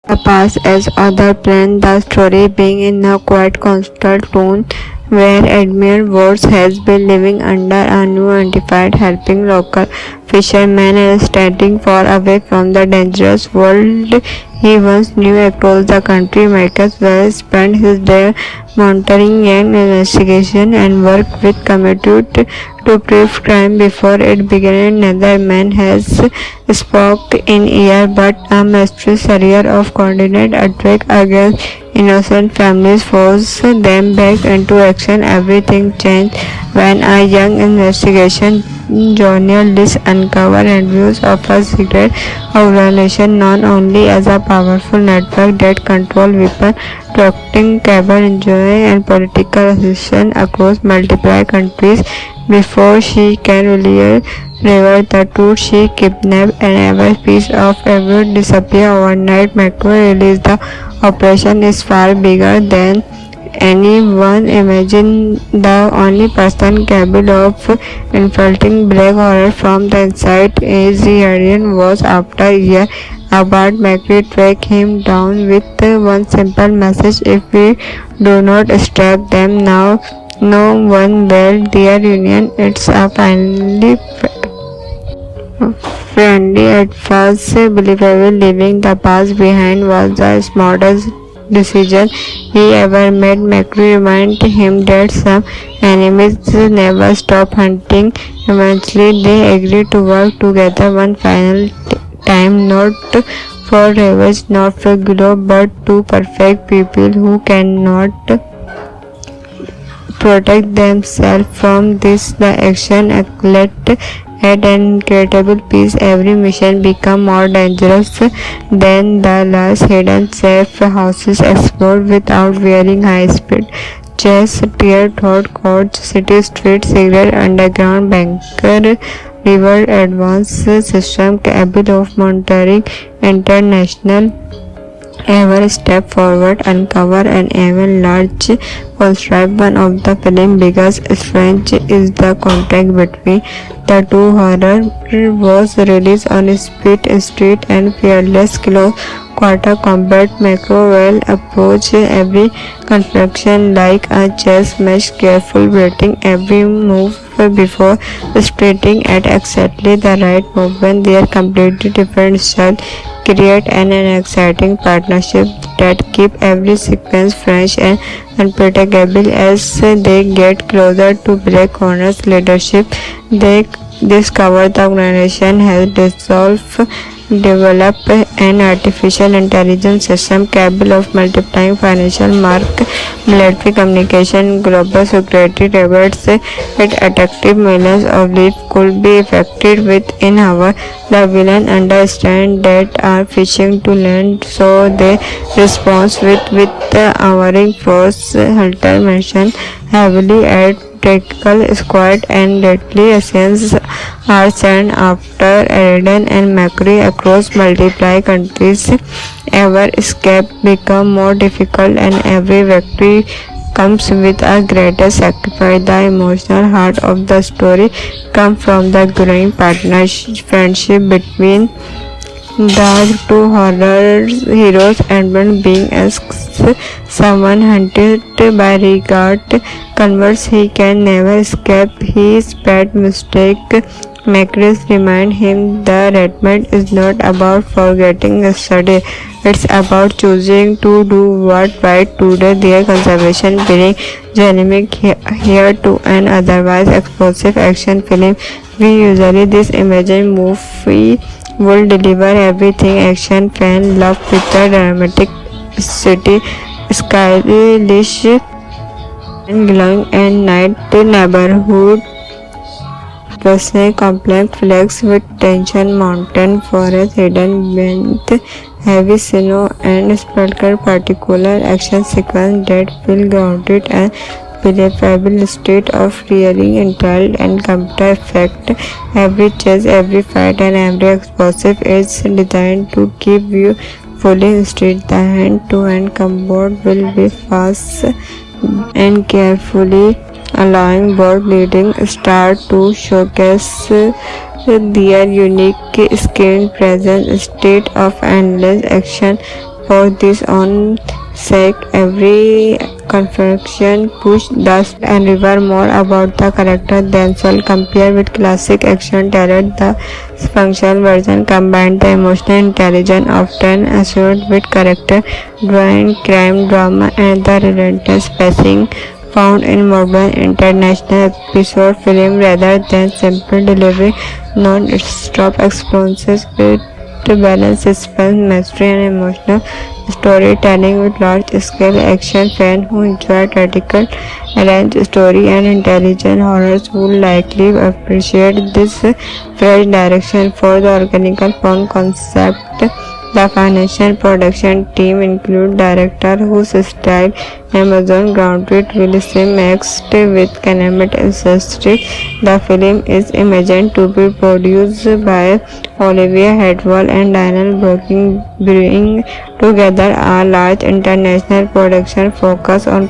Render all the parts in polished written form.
The past as other plan, the story being in a quite constant tone where Admiral Woods has been living under a new identified, helping local fishermen and standing far away from the dangerous world he once knew across the country. Michael Wells spent his day monitoring an investigation and worked with committed to prove crime before it began. Another man has spoke in ear, but a mysterious career of coordinated attack against innocent families forced them back into action. Everything changed when a young investigation journalist uncovered reviews of a secret organization known only as a powerful network that controlled weapon trafficking, cable engineering, and political assistance across multiple countries. Before she can really reveal the truth, she kidnapped and every piece of evidence disappear overnight. Macro released the operation is far bigger than anyone imagined. The only person capable of infiltrating black horror from the inside is the alien was after a year about Macri track him down with one simple message: if we do not stop them now, no one will. Their union, it's a finally friendly at first believable. Leaving the past behind was the smartest decision he ever made. Macri reminded him that some enemies never stop hunting. Eventually they agreed to work together one final time, not for revenge, not for glory, but to perfect people who cannot protect themselves from this. The action athlete had an incredible peace. Every mission became more dangerous than the last. Hidden safe houses explored without wearing high-speed chase, tear thought courts, city streets, secret underground bunker, river advanced system capable of monitoring international. Every step forward uncover an even large construct. One of the film's biggest strengths is the contact between the two. Horror was released on speed, street, and fearless close quarter combat. Macro will approach every construction like a chess match, careful waiting every move before starting at exactly the right moment. Their completely different style create an exciting partnership that keep every sequence fresh and unpredictable. As they get closer to Black Hornet's leadership, they discover the organization has developed an artificial intelligence system capable of multiplying financial market, military communication, global security reports. It attacking millions of lives could be effected within hours. The villain understand that are fishing to land, so they respond with powering force. Hunter mentioned heavily at tactical squad and deadly assassins are sent after Eden and Macri across multiple countries. Every escape become more difficult and every victory comes with a greater sacrifice. The emotional heart of the story comes from the growing partnership friendship between the two horror heroes. Edmund being as someone hunted by regard converts he can never escape his bad mistake. Macris remind him the Redmond is not about forgetting yesterday, it's about choosing to do what right today. Their conservation bring dynamic here to an otherwise explosive action film. We usually this imagine movie will deliver everything action fan love with the dramatic city stylish and glowing and night neighborhood personal complex flex with tension mountain forest hidden beneath heavy snow and spectacular particular action sequence that feel grounded and believable state of really intelligent and computer effect. Every chase, every fight, and every explosive is designed to keep you fully interested. The hand-to-hand combat will be fast and carefully allowing both leading stars to showcase their unique screen presence. State of endless action For this own sake, every confection pushed dust and river more about the character themselves. Compared with classic action terror, the functional version combined the emotional intelligence often associated with character drawing, crime drama, and the relentless pacing found in modern international episode film rather than simple delivery. Non-stop experiences with balance suspense, mystery, and emotional storytelling with large-scale action. Fans who enjoy tactical, arranged story and intelligent horrors will likely appreciate this fresh direction for the organic film concept. The financial production team includes director whose style Amazon grounded realism mixed with cinematography. The film is imagined to be produced by Olivia Hadwell and Daniel Brooking, bringing together a large international production focus on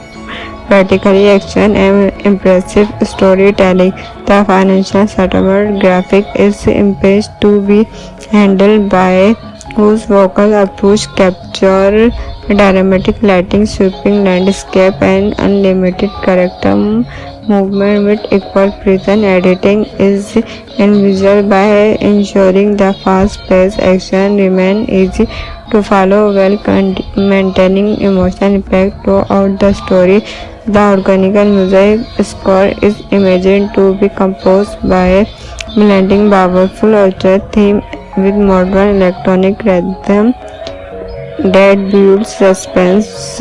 practical action and impressive storytelling. The financial settlement graphic is imaged to be handled by whose vocal approach capture dramatic lighting, sweeping landscape, and unlimited character movement with equal precision. Editing is envisaged by ensuring the fast-paced action remains easy to follow while maintaining emotional impact throughout the story. The organic music score is imagined to be composed by blending powerful orchestra theme with modern electronic rhythm that builds suspense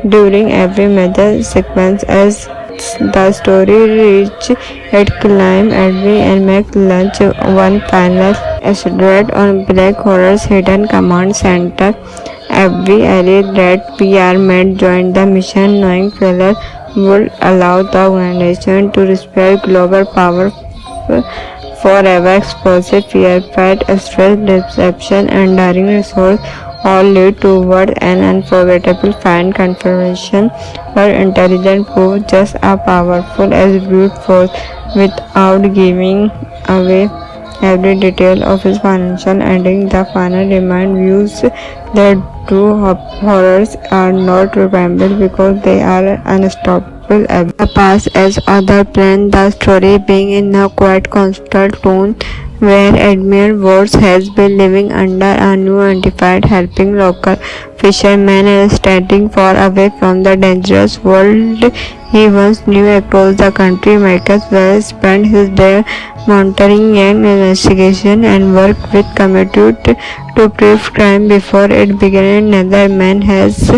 during every major sequence. As the story reaches its climb, Edwin and Mac launch one final assault on Black Horror's hidden command center. Every ally that we are made join the mission, knowing failure would allow the organization to respect global power forever. Explosive fear, fight, stress, deception, and daring resource all lead toward an unforgettable final confirmation where intelligence proves just as powerful as brute force without giving away every detail of his financial ending. The final remind views that true horrors are not remembered because they are unstoppable. The past as other plan, the story being in a quite constant tone where Admiral Woods has been living under a new identified, helping local fishermen and standing far away from the dangerous world he once knew across the country. Michael Wells spent his day monitoring an investigation and worked with committed to prove crime before it began. Another man has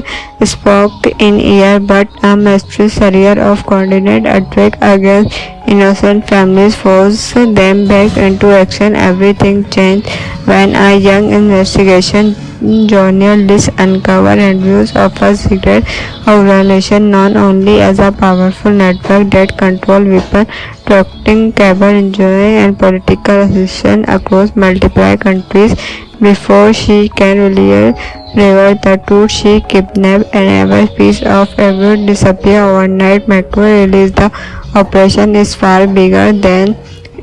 spoke in ear, but a mysterious career of coordinated attack against innocent families forced them back into action. Everything changed when a young investigation journalist uncovered reviews of a secret organization known only as a powerful network that controlled weapon trafficking, cable engineering, and political assistance across multiple countries. Before she can really reveal the truth, she kidnapped and every piece of evidence disappear overnight. Metro released the operation is far bigger than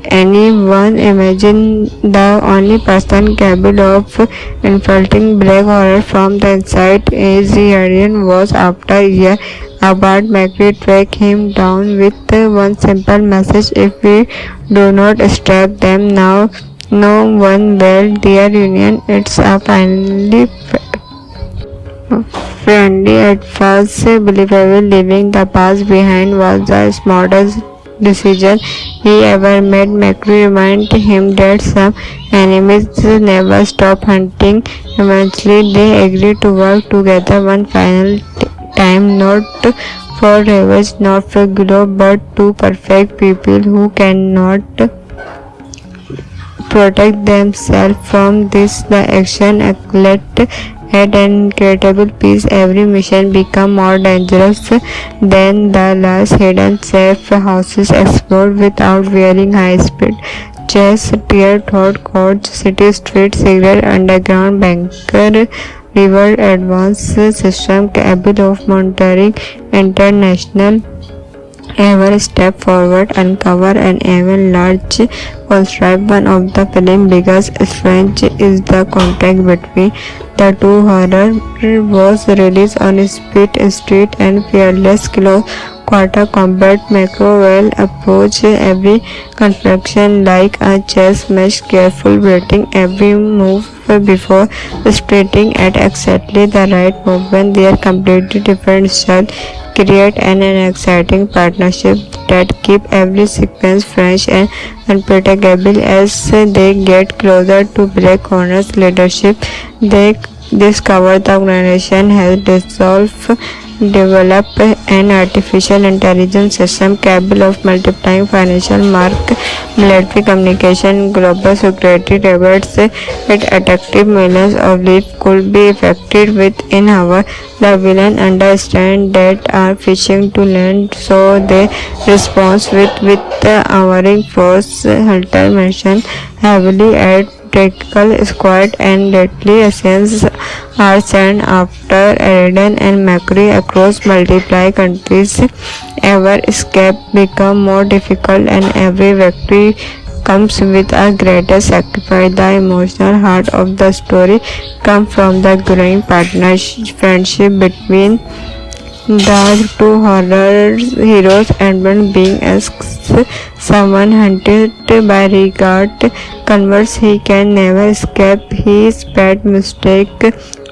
anyone imagined. The only person capable of infiltrating Black Horror from the inside is the alien was. After a year apart, Macri tracked him down with one simple message: if we do not stop them now, no one will. Their union, it's a finally friendly at first believable. Leaving the past behind was the smartest decision he ever made. Macri reminded him that some enemies never stop hunting. Eventually they agreed to work together one final time, not for revenge, not for glory, but to perfect people who cannot protect themselves from this. The action athlete had an incredible pace. Every mission became more dangerous than the last. Hidden safe houses explored without wearing high-speed chase, tear thought courts, city streets, secret underground bunker, river advanced system capable of monitoring international ever step forward, uncover an even large constrive. One of the film's biggest strengths is the contact between the two. Horror was released on speed, street, and fearless close quarter combat. Macro will approach every confrontation like a chess match, careful waiting every move before striking at exactly the right moment. Their completely different style create an exciting partnership that keep every sequence fresh and unpredictable. As they get closer to Black Hornet's leadership, they discover the organization has developed an artificial intelligence system capable of multiplying financial market, military communication, global security rewards. Its addictive millions of leads could be effected within hours. The villain understand that are fishing to land, so they respond with the owering force. Hunter mentioned heavily at tactical squad and deadly assaults are sent after Eden and Macri across multiple countries. Ever escape become more difficult and every victory comes with a greater sacrifice. The emotional heart of the story comes from the growing partnership friendship between the two horror heroes. Edmund, being as someone hunted by regard, converts he can never escape his bad mistake.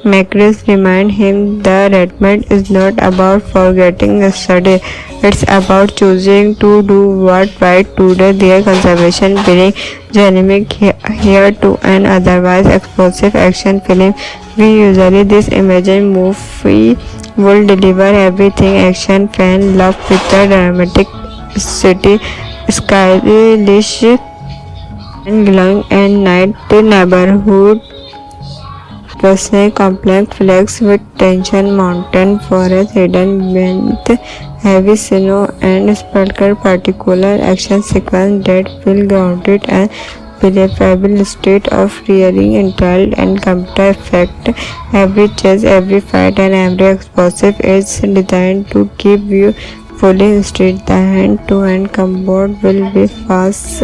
Macris remind him that Redmond is not about forgetting yesterday, it's about choosing to do what right today. Their conservation being dynamic here to an otherwise explosive action film. We usually this imagine movie will deliver everything action fan love with the dramatic city stylish and glowing and night neighborhood personal complex flex with tension mountain forest hidden beneath heavy snow and spectacular particular action sequence that feel grounded and believable state of rearing intel and computer effect. Every chase, every fight and every explosive is designed to keep you fully interested. The hand-to-hand combat will be fast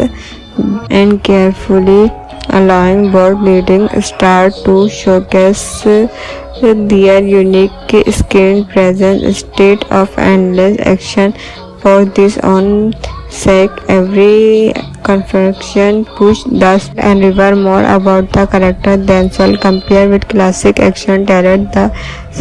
and carefully allowing both leading stars to showcase their unique screen presence. State of endless action for this own sake. Every confrontation push dust and river more about the character themselves. Compared with classic action terror, the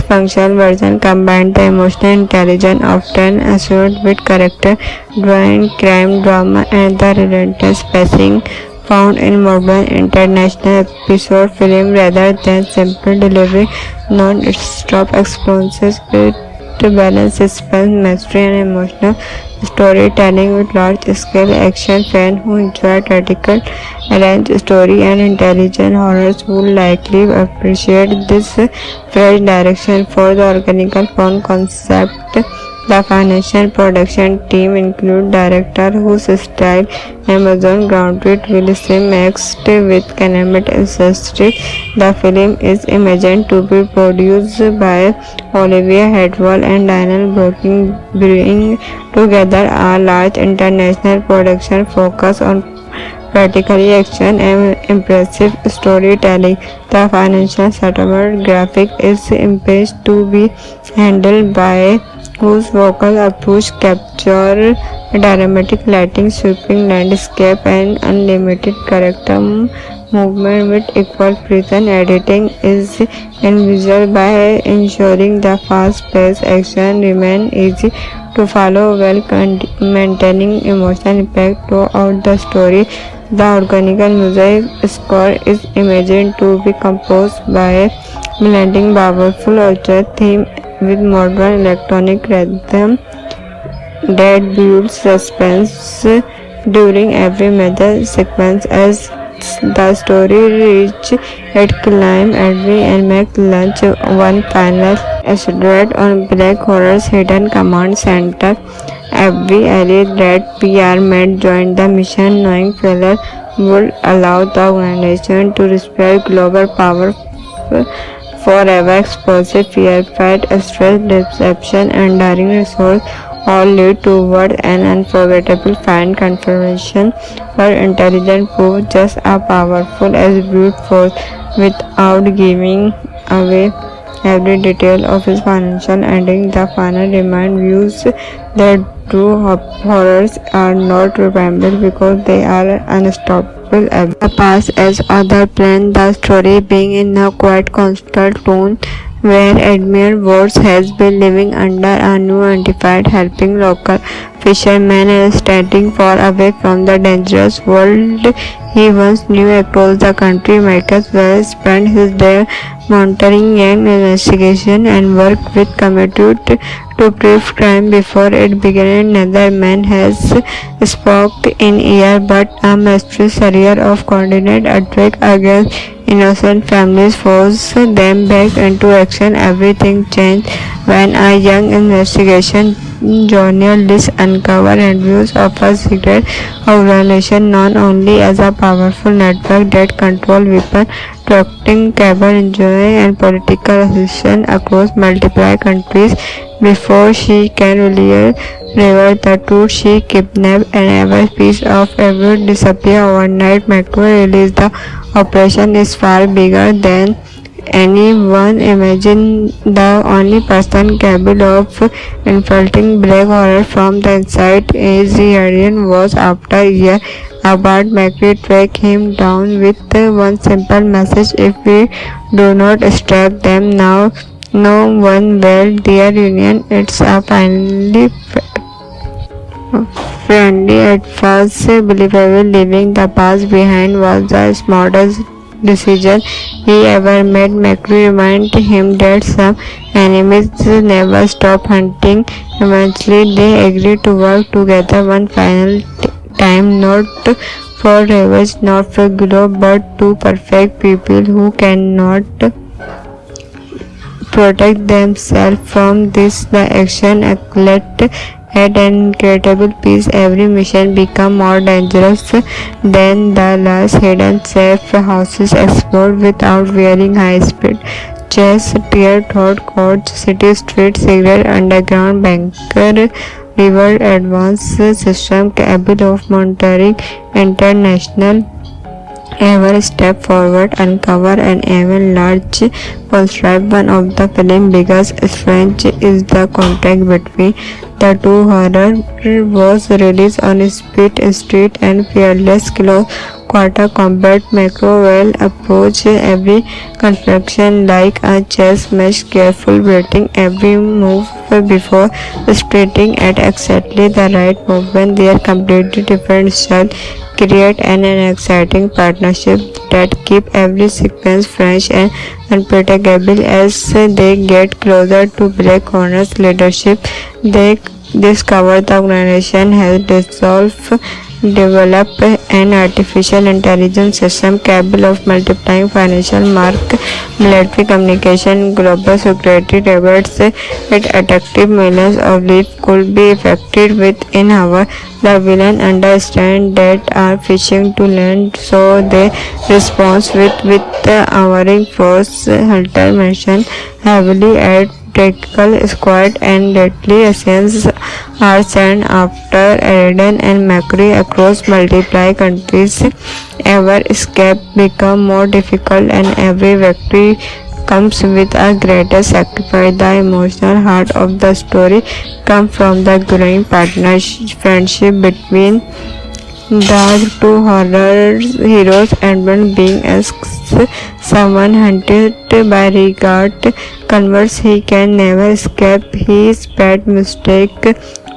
functional version combined the emotional intelligence often associated with character drawing, crime drama, and the relentless pacing found in modern international episode film rather than simple delivery. Non-stop experiences with balance suspense, mystery, and emotional storytelling with large-scale action. Fans who enjoy tactical, arranged story and intelligent horrors will likely appreciate this fresh direction for the organic fun concept. The financial production team include director whose style Amazon grounded will seem mixed with Canemate ancestry. The film is imagined to be produced by Olivia Hadwell and Daniel Brooking, bringing together a large international production focus on practically action and impressive storytelling. The financial settlement graphic is imaged to be handled by whose vocal approach capture dramatic lighting, sweeping landscape, and unlimited character movement with equal precision. Editing is envisaged by ensuring the fast-paced action remain easy to follow while maintaining emotional impact throughout the story. The organic music score is imagined to be composed by blending powerful orchestra theme with modern electronic rhythm that builds suspense during every major sequence. As the story reaches its climb, Edwin and Mac launch one final assault on Black Horror's hidden command center. Every ally that PR made joined the mission, knowing failure would allow the organization to respect global power forever. Explosive fear, fight, stress, deception, and daring resource all lead toward an unforgettable fine confirmation. Her intelligence proved just as powerful as brute force without giving away every detail of his financial ending. The final remind views that true horrors are not remembered because they are unstoppable. The past as other plan, the story being in a quite constant tone where Admiral Woods has been living under a new identified, helping local fishermen and standing far away from the dangerous world he once knew across the country. Michael Wells spent his day monitoring an investigation and worked with committed to prove crime before it began. Another man has spoke in ear, but a mysterious career of coordinated attack against innocent families forced them back into action. Everything changed when a young investigation journalist uncovered reviews of a secret organization known only as a powerful network that controlled weapon trafficking, cable engineering, and political assistance across multiple countries. Before she can really reveal the truth, she kidnapped and every piece of evidence disappear overnight. Macro released the operation is far bigger than anyone imagined. The only person capable of infiltrating black horror from the inside is the alien was after a year apart. Macri tracked him down with one simple message: if we do not stop them now, no one will. Their union it's a finally friendly at first believable. Leaving the past behind was the smartest decision he ever made. Macri reminded him that some enemies never stop hunting. Eventually they agreed to work together one final time, not for revenge, not for glory, but to perfect people who cannot protect themselves from this. The action athlete at an incredible pace. Every mission become more dangerous than the last. Hidden safe houses explored without wearing high-speed chase, tear thought courts, city streets, secret underground bunker, river advanced system capable of monitoring international. Every step forward uncover an even large construct. One of the film's biggest strengths is the contact between the two. Horror was released on speed, street, and fearless close quarter combat. Macro will approach every construction like a chess match, careful waiting every move before striking at exactly the right movement. Their completely different style create an exciting partnership that keep every sequence fresh and unpredictable. As they get closer to Black Hornet's leadership, they discover the organization has developed an artificial intelligence system capable of multiplying financial market, military communication, global security rewards. It addictive millions of lives could be affected within hours. The villain understand that are fishing to land, so they respond with powering force. Hunter mentioned heavily at tactical squad and deadly assassins are sent after Eden and Macri across multiple countries. Every escape becomes more difficult and every victory comes with a greater sacrifice. The emotional heart of the story comes from the growing partnership friendship between the two horror heroes. Edmund being asks someone hunted by regard converts he can never escape his bad mistake.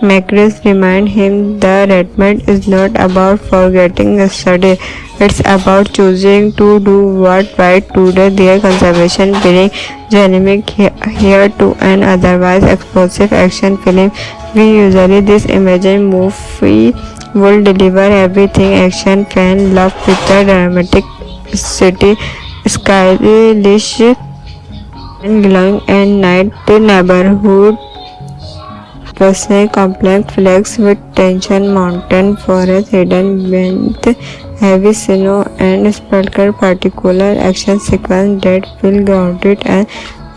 Macris remind him the Redmond is not about forgetting yesterday, it's about choosing to do what right today. Their conservation being dynamic here to an otherwise explosive action film. We usually this imagine movie will deliver everything action fan love with the dramatic city, stylish and glowing and night neighborhood. Personal complex flex with tension, mountain, forest, hidden beneath heavy snow and spectacular particular action sequence that feel grounded and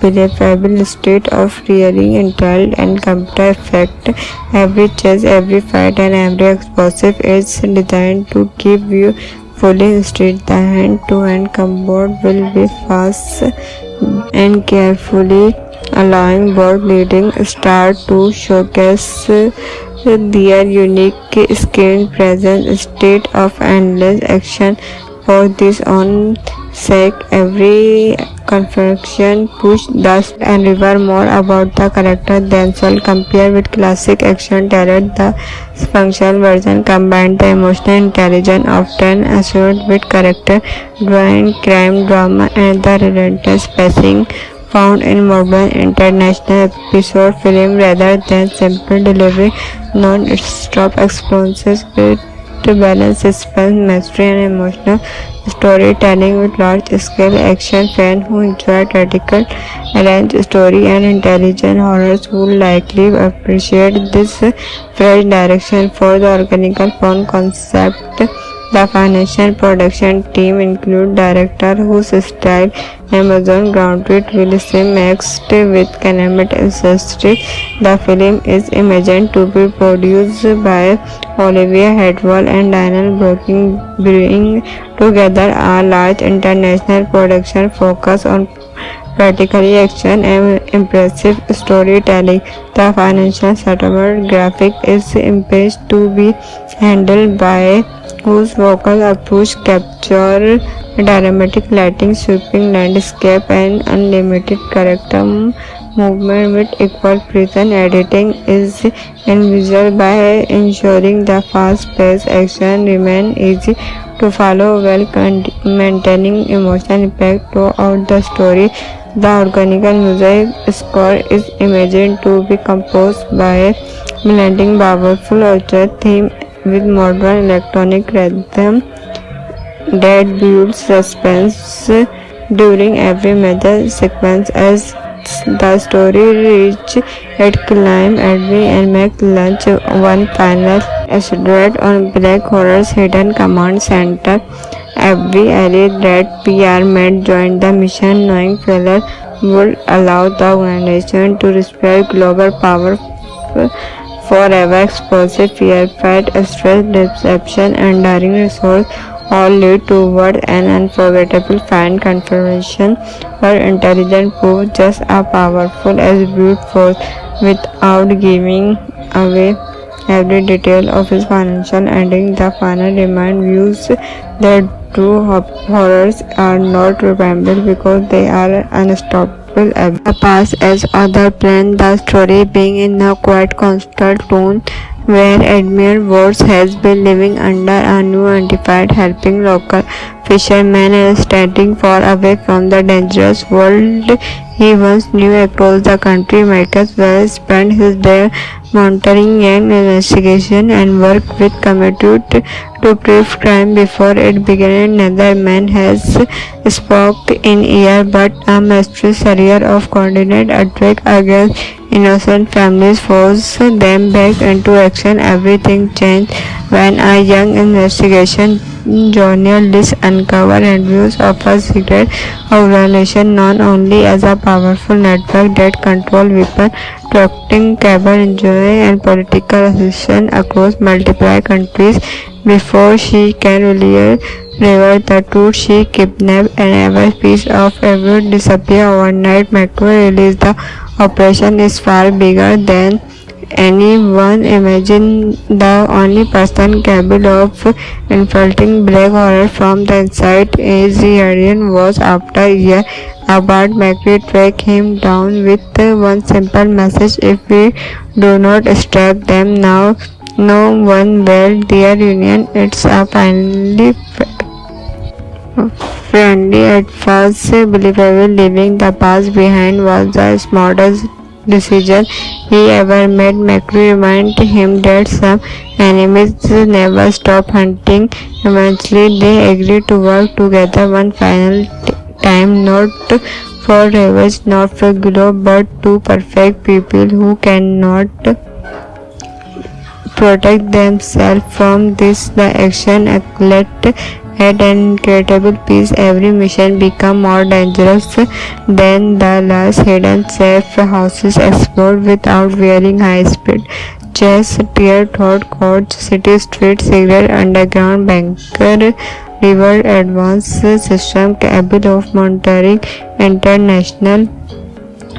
believable state of rearing intel and computer effect. Every chase, every fight, and every explosive is designed to keep you fully interested. The hand-to-hand combat will be fast and carefully allowing both leading stars to showcase their unique screen presence, state of endless action. For this own sake, every confection push dust and river more about the character themselves. Compare with classic action terror, the functional version combined the emotional intelligence often associated with character drawing, crime drama, and the relentless pacing found in modern international episode film rather than simple delivery. Non-stop experiences with to balance suspense, mystery, and emotional storytelling with large-scale action. Fans who enjoy tactical, arranged story and intelligent horrors will likely appreciate this fresh direction for the organic fun concept. The financial production team include director whose style Amazon grounded will seem mixed with Calumet ancestry. The film is imagined to be produced by Olivia Hadwell and Daniel Brooking, bringing together a large international production focus on practically action and impressive storytelling. The financial settlement graphic is impressed to be handled by whose vocal approach capture dramatic lighting, sweeping landscape, and unlimited character movement with equal precision. Editing is envisaged by ensuring the fast-paced action remain easy to follow while maintaining emotional impact throughout the story. The organic music score is imagined to be composed by blending powerful orchestra theme with modern electronic rhythm that builds suspense during every major sequence. As the story reaches its climb, Edwin and Mac launch one final assault on Black Horror's hidden command center. Every ally that PR made join the mission, knowing failure would allow the organization to respect global power forever. Explosive fear, fight, stress, deception, and daring resource all lead toward an unforgettable fan confrontation where intelligence proves just as powerful as brute force without giving away every detail of his financial ending. The final remind views that true horrors are not remembered because they are unstoppable. The past as other plan, the story being in a quite constant tone where Admiral Watts has been living under a new identified, helping local fishermen and standing far away from the dangerous world he once knew across the country. Michael Wells spent his day monitoring an investigation and worked with committed to prove crime before it began. Another man has spoke in ear, but a mysterious career of coordinated attack against innocent families forced them back into action. Everything changed when a young investigation journalist uncovered reviews of a secret organization known only as a powerful network that controlled weapon trafficking, cable engineering, and political assistance across multiple countries. Before she can really reveal the truth, she kidnapped and every piece of evidence disappeared overnight. Macro released the operation is far bigger than anyone imagined. The only person capable of infiltrating Black Horror from the inside is the alien was. After a year apart, Macri tracked him down with one simple message: if we do not stop them now, no one will. Their union it's a finally friendly at first believable. Leaving the past behind was the smartest decision he ever made. Macri reminded him that some enemies never stop hunting. Eventually they agreed to work together one final time, not for revenge, not for glow, but to perfect people who cannot protect themselves from this. The action athlete At an incredible pace, every mission becomes more dangerous than the last. Hidden safe houses explode without wearing high-speed chase, tear thought courts, city streets, secret underground bunker, river advanced system capable of monitoring international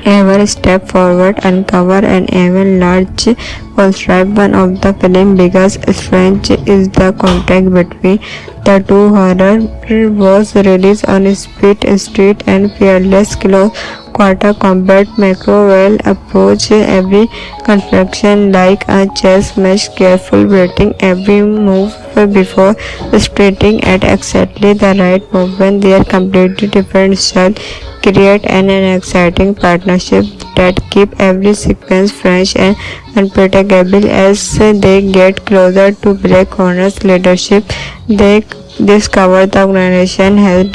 ever step forward, uncover an even large construct. One of the film's biggest strengths is the contact between the two. Horror was released on speed, street, and fearless close quarter combat. Macro approach every construction like a chess match, careful waiting every move before striking at exactly the right moment. Their completely different style create an exciting partnership that keep every sequence fresh and unpredictable. As they get closer to Black Hornet's leadership, they discover the organization has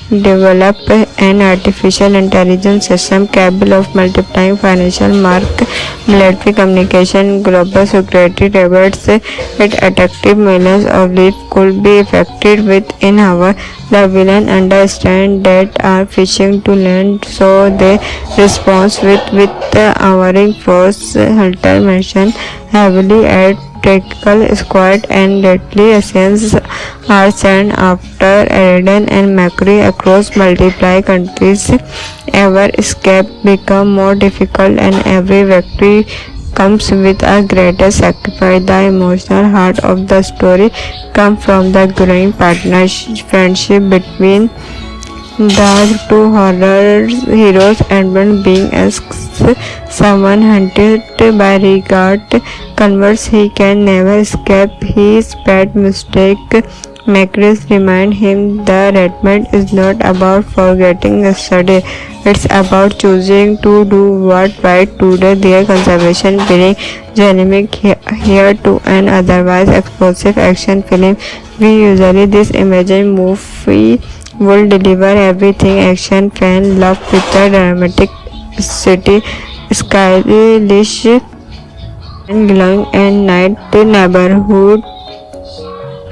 developed an artificial intelligence system capable of multiplying financial market, military communication, global security rewards. Its attractive millions of lives could be effected within hours. The villain understand that are fishing to land, so they respond with powering force. Hunter mentioned heavily at tactical squad and deadly assassins are sent after Aden and Macri across multiple countries. Ever escape become more difficult and every victory comes with a greater sacrifice. The emotional heart of the story comes from the growing friendship between the two horror heroes. Edmund, being as someone hunted by regard, converse he can never escape his pet mistake. Macris remind him the Redmond is not about forgetting yesterday, it's about choosing to do what right today. Their conservation being dynamic here to an otherwise explosive action film. We usually this imagine movie will deliver everything action fan love with the dramatic city, stylish and glowing and night neighborhood.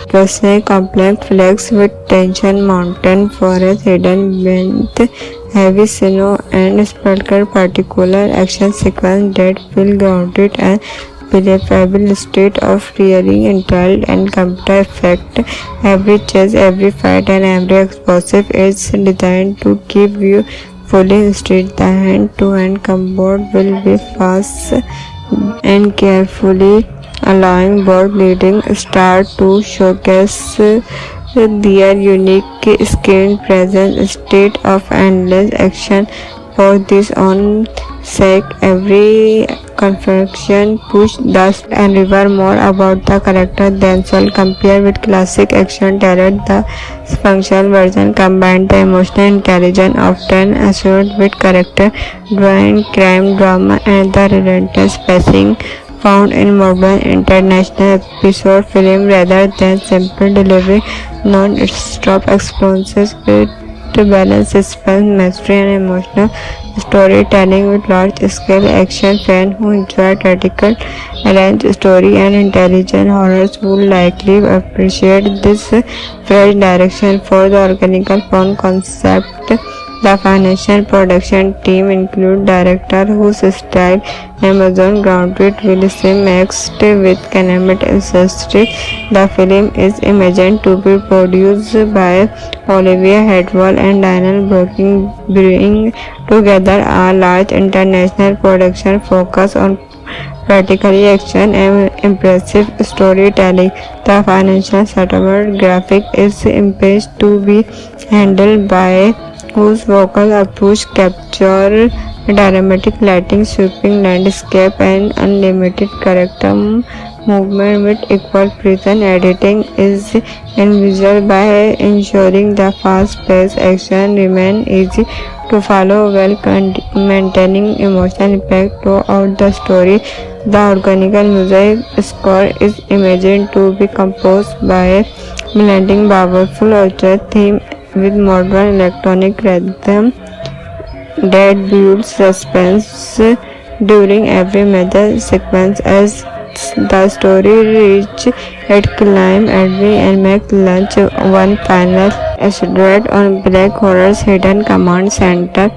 Personal complex flex with tension, mountain forest hidden beneath heavy snow and sparkle particular action sequence that feel grounded and believable state of really intelligent and computer effect. Every chase, every fight and every explosive is designed to keep you fully interested. The hand-to-hand combat will be fast and carefully allowing both leading stars to showcase their unique screen presence. State of endless action for this own sake. Every confection push dust and river more about the character themselves. Compared with classic action talent, the functional version combined the emotional intelligence often assured with character drawing, crime drama and the relentless pacing found in modern international episode film rather than simple delivery. Non-stop experiences with balance, suspense, mystery and emotional storytelling with large-scale action. Fans who enjoy tactical, arranged story and intelligent horrors will likely appreciate this fresh direction for the organic fun concept. The financial production team includes director whose style Amazon grounded will seem mixed with Canemate ancestry. The film is imagined to be produced by Olivia Hadwell and Daniel Brooking, bringing together a large international production focus on practically action and impressive storytelling. The financial settlement graphic is imaged to be handled by whose vocal approach capture dramatic lighting, sweeping landscape and unlimited character movement with equal precision. Editing is envisaged by ensuring the fast-paced action remain easy to follow while maintaining emotional impact throughout the story. The organic music score is imagined to be composed by blending powerful orchestra theme with modern electronic rhythm that builds suspense during every major sequence. As As the story reaches its climax, Edwin and Mac launch one final assault on Black Horror's hidden command center.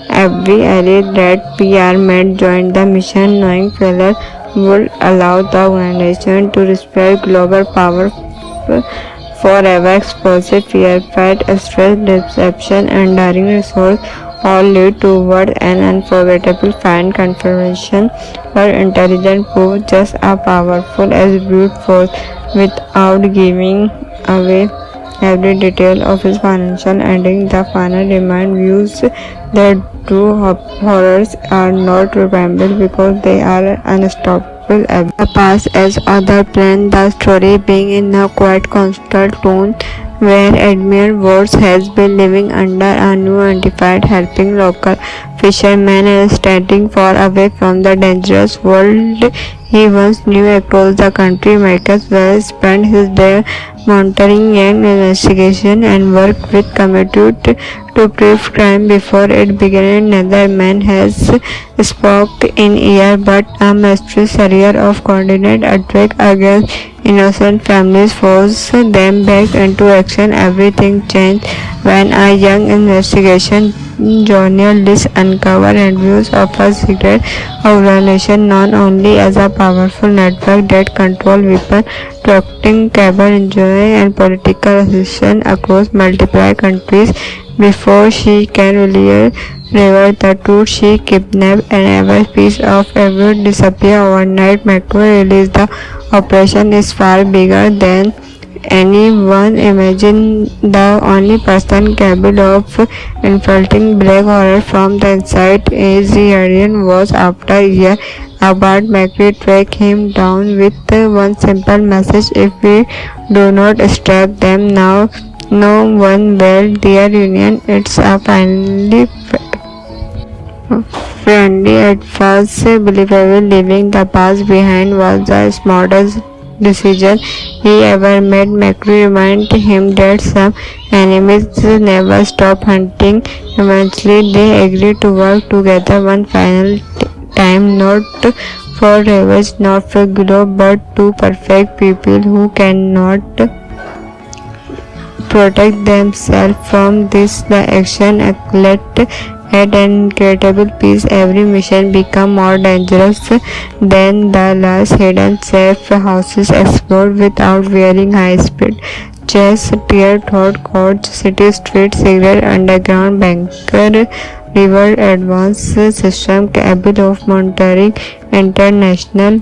Every ally that PR made joined the mission, knowing failure would allow the organization to respect global power forever. Explosive fear, fight, stress, deception, and daring resource all lead toward an unforgettable final confirmation where intelligence proved just as powerful as brute force without giving away every detail of his financial ending. The final remind views that true horrors are not remembered because they are unstoppable. The past as other plan, the story being in a quite constant tone where Admiral Wars has been living under a new identified, helping local fishermen and standing far away from the dangerous world he once knew across the country. Michael Wells spent his day monitoring an investigation and worked with committed to prove crime before it began. Another man has spoke in ear, but a mysterious serial of coordinated attack against innocent families forced them back into action. Everything changed when a young investigation journalist uncovered reviews of a secret organization known only as a powerful network that controlled weapon trafficking, cable engineering, and political assistance across multiple countries. Before she can really reveal the truth, she kidnapped and every piece of evidence disappeared overnight. Metro released the operation is far bigger than anyone imagined. The only person capable of infiltrating Black Horror from the inside is the alien was. After a year apart, Macri tracked him down with one simple message: if we do not stop them now, no one will. Their union it's a finally friendly at first believable. Leaving the past behind was the smartest decision he ever made. Macri reminded him that some enemies never stop hunting. Eventually they agreed to work together one final time, not for revenge, not for glory, but to perfect people who cannot protect themselves from this. The action athlete had an incredible pace. Every mission became more dangerous than the last. Hidden safe houses explored without wearing high-speed chase, tear thought courts, city streets, secret underground bunker, river advanced system capable of monitoring international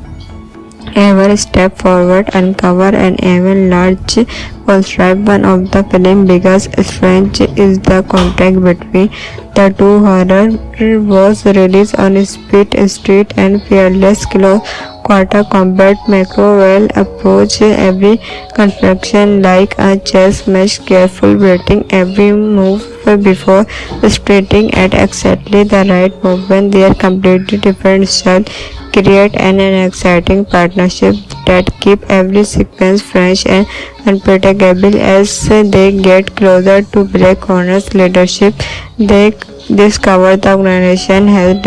ever step forward, uncover an even large construct. One of the film's biggest strengths is the contrast between the two. Horror was released on Speed Street and fearless close quarter combat. Macro will approach every construction like a chess match, careful waiting every move before striking at exactly the right movement. Their completely different style create an exciting partnership that keep every sequence fresh and unpredictable. As they get closer to Black Horror's leadership, they discover the organization has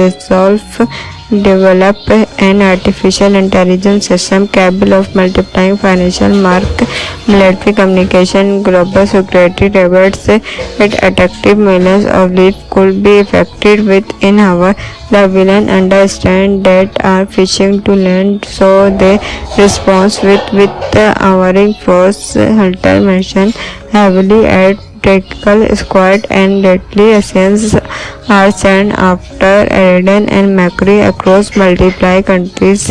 developed an artificial intelligence system capable of multiplying financial market, military communication, global security rewards. Its attractive millions of leads could be effected within hours. The villain understand that are fishing to land, so they respond with powering force. Hunter mentioned heavily at tactical squad and deadly assassins are sent after Aiden and Macri across multiple countries.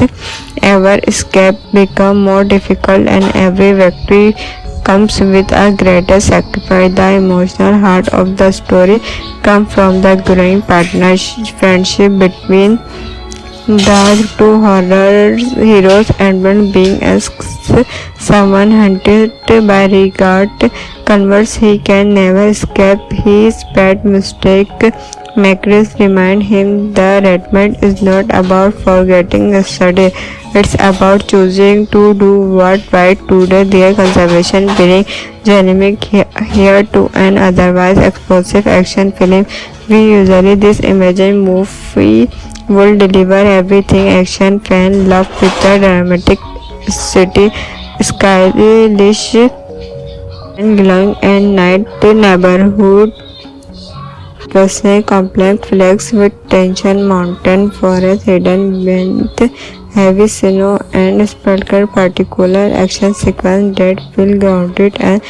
Ever escape become more difficult and every victory comes with a greater sacrifice. The emotional heart of the story comes from the growing friendship between the two horror heroes. Edmund being asks someone hunted by regard converts he can never escape his pet mistake. Macris remind him the Redmond is not about forgetting yesterday, it's about choosing to do what right today. Their conservation bring dynamic here to an otherwise explosive action film. We usually this imagine movie would deliver everything action fan love with the dramatic city stylish and glowing and night neighborhood personal complex flex with tension mountain forest hidden beneath heavy snow and sparkle particular action sequence that feel grounded and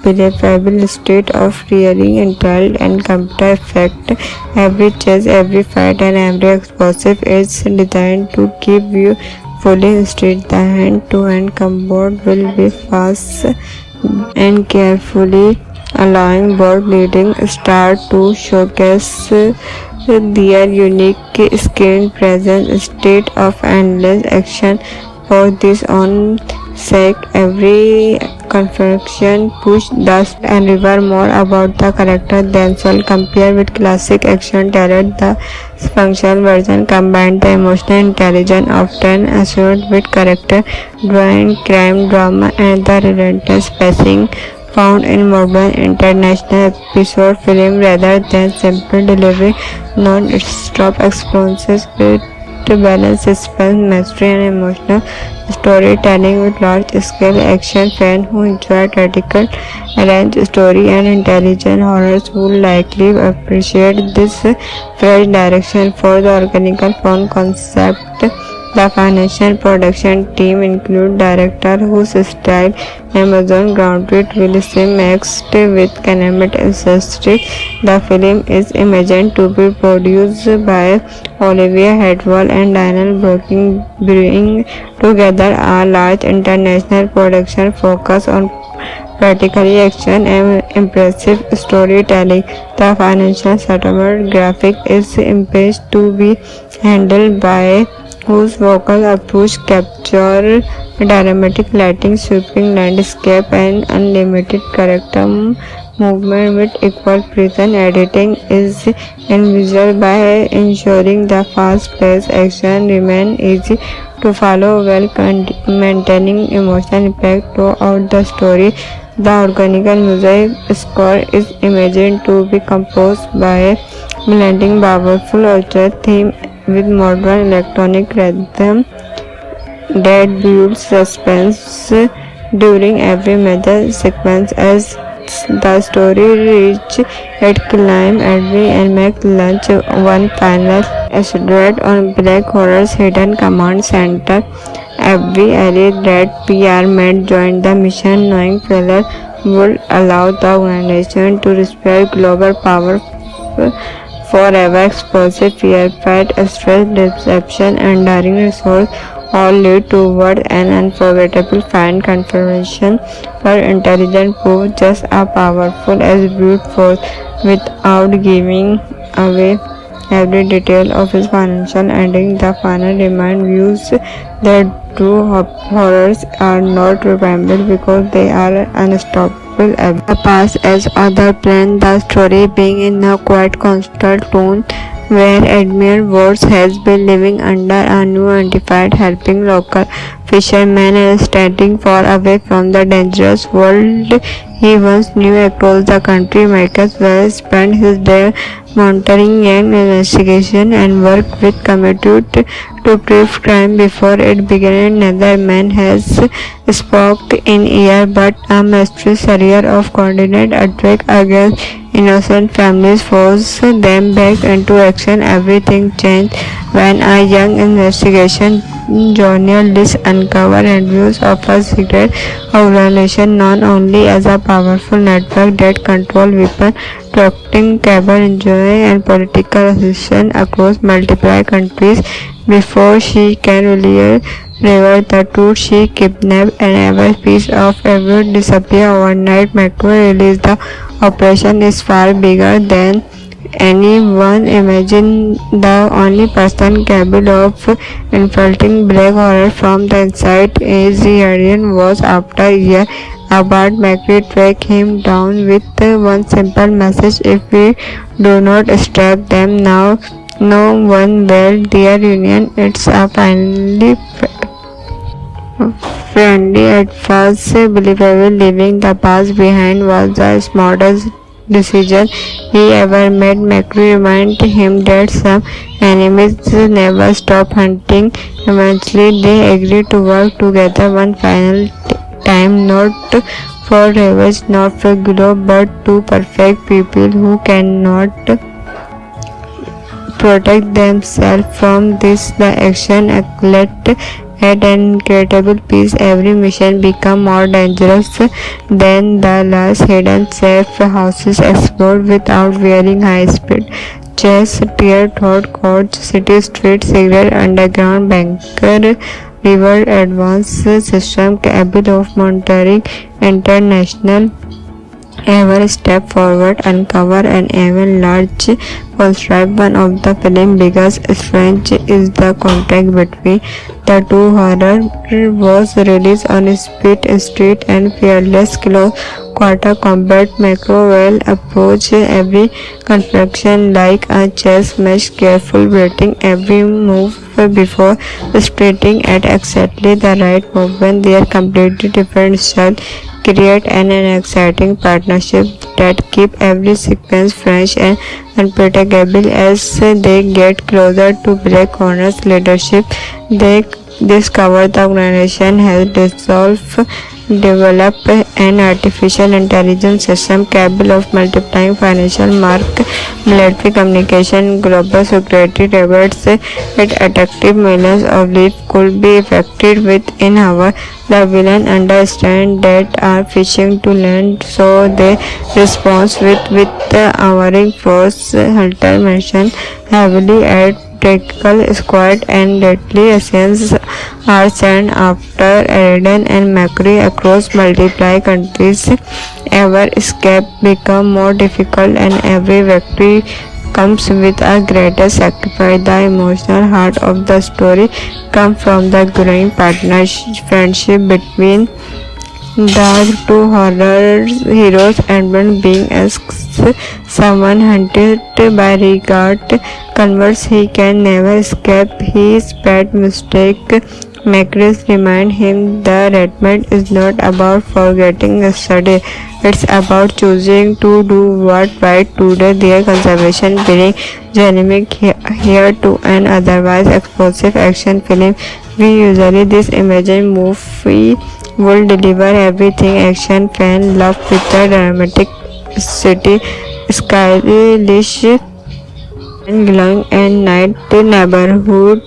believable state of rearing intelligent and computer effect. Every chase, every fight and every explosive is designed to keep you fully interested. The hand-to-hand combat will be fast and carefully allowing both leading stars to showcase their unique screen presence, state of endless action for this own sake. Every confection push dust and river more about the character themselves compared with classic action talent. The functional version combined the emotional intelligence often assured with character drawing crime drama and the relentless pacing found in modern international episode film rather than simple delivery. Non-stop experiences with balance suspense, mystery and emotional storytelling with large-scale action. Fans who enjoy tactical, arranged story and intelligent horrors will likely appreciate this fresh direction for the organic fun concept. The financial production team includes director whose style Amazon grounded will seem mixed with Canadian ancestry. The film is imagined to be produced by Olivia Hadwell and Daniel Brooking, bringing together a large international production focus on practically action and impressive storytelling. The financial settlement graphic is imaged to be handled by whose vocal approach capture dramatic lighting, sweeping landscape and unlimited character movement with equal precision. Editing is envisaged by ensuring the fast-paced action remain easy to follow while maintaining emotional impact throughout the story. The organic music score is imagined to be composed by blending powerful orchestra theme with modern electronic rhythm that builds suspense during every major sequence. As the story reaches its climax, and make launch one final episode on Black Horror's hidden command center. Every ally that PR made join the mission, knowing failure would allow the organization to respect global power forever. Explosive fear, fight, stress, deception, and daring resource all lead toward an unforgettable fan confirmation for intelligent proof just as powerful as brute force without giving away every detail of his financial ending. The final remind views that true horrors are not remembered because they are unstoppable. The past as other plan, the story being in a quite constant tone where Admiral Wars has been living under a new undefined helping local fishermen and standing far away from the dangerous world he once knew across the country. Michael Wells spent his day monitoring an investigation and work with committed to prove crime before it began. Another man has spoke in ear, but a mysterious career of coordinated attack against innocent families forced them back into action. Everything changed when a young investigation journalist uncovered reviews of a secret organization known only as a powerful network that controlled weapon trafficking, cable engineering, and political assistance across multiple countries. Before she can really reveal the truth, she kidnapped and every piece of evidence disappear overnight. Metro released the operation is far bigger than anyone imagined. The only person capable of infiltrating Black Horror from the inside is the alien was. After a year, Abbott McCree tracked him down with one simple message: if we do not stop them now, no one will. Their union, it's a finally friendly at first believable. Leaving the past behind was the smartest decision he ever made. McCree reminded him that some enemies never stop hunting. Eventually, they agreed to work together one final time, not for revenge, not for glory, but to perfect people who cannot protect themselves from this. The action led at an incredible pace. Every mission became more dangerous than the last. Hidden safe houses explored without wearing high-speed chase, tear thought courts, city streets, secret underground bunker, river advanced system capable of monitoring international ever step forward, uncover an even large constrive. One of the film's biggest strengths is the contrast between the two. Horror was released on speed, street, and fearless close quarter combat. Macro will approach every confrontation like a chess match, careful breathing every move before striking at exactly the right moment. Their completely different style create an exciting partnership that keep every sequence fresh and unpredictable. As they get closer to Black Corner's leadership, they discover the organization has developed an artificial intelligence system capable of multiplying financial market, military communication, global security rewards. It attacked millions of lives could be effected within hours. The villain understand that are fishing to land, so they respond with the owering force. Hunter mentioned heavily at tactical squad and deadly assassins are sent after Eden and McCree across multiple countries. Ever escape become more difficult, and every victory comes with a greater sacrifice. The emotional heart of the story comes from the growing partnership friendship between the two horror heroes. Edmund, being as someone hunted by regard, converts he can never escape his pet mistake. Macris remind him the Redmond is not about forgetting yesterday. It's about choosing to do what right today. Their conservation bring dynamic here to an otherwise explosive action film. We usually this imagine movie will deliver everything action fan love with a dramatic city, stylish and glowing and night neighborhood.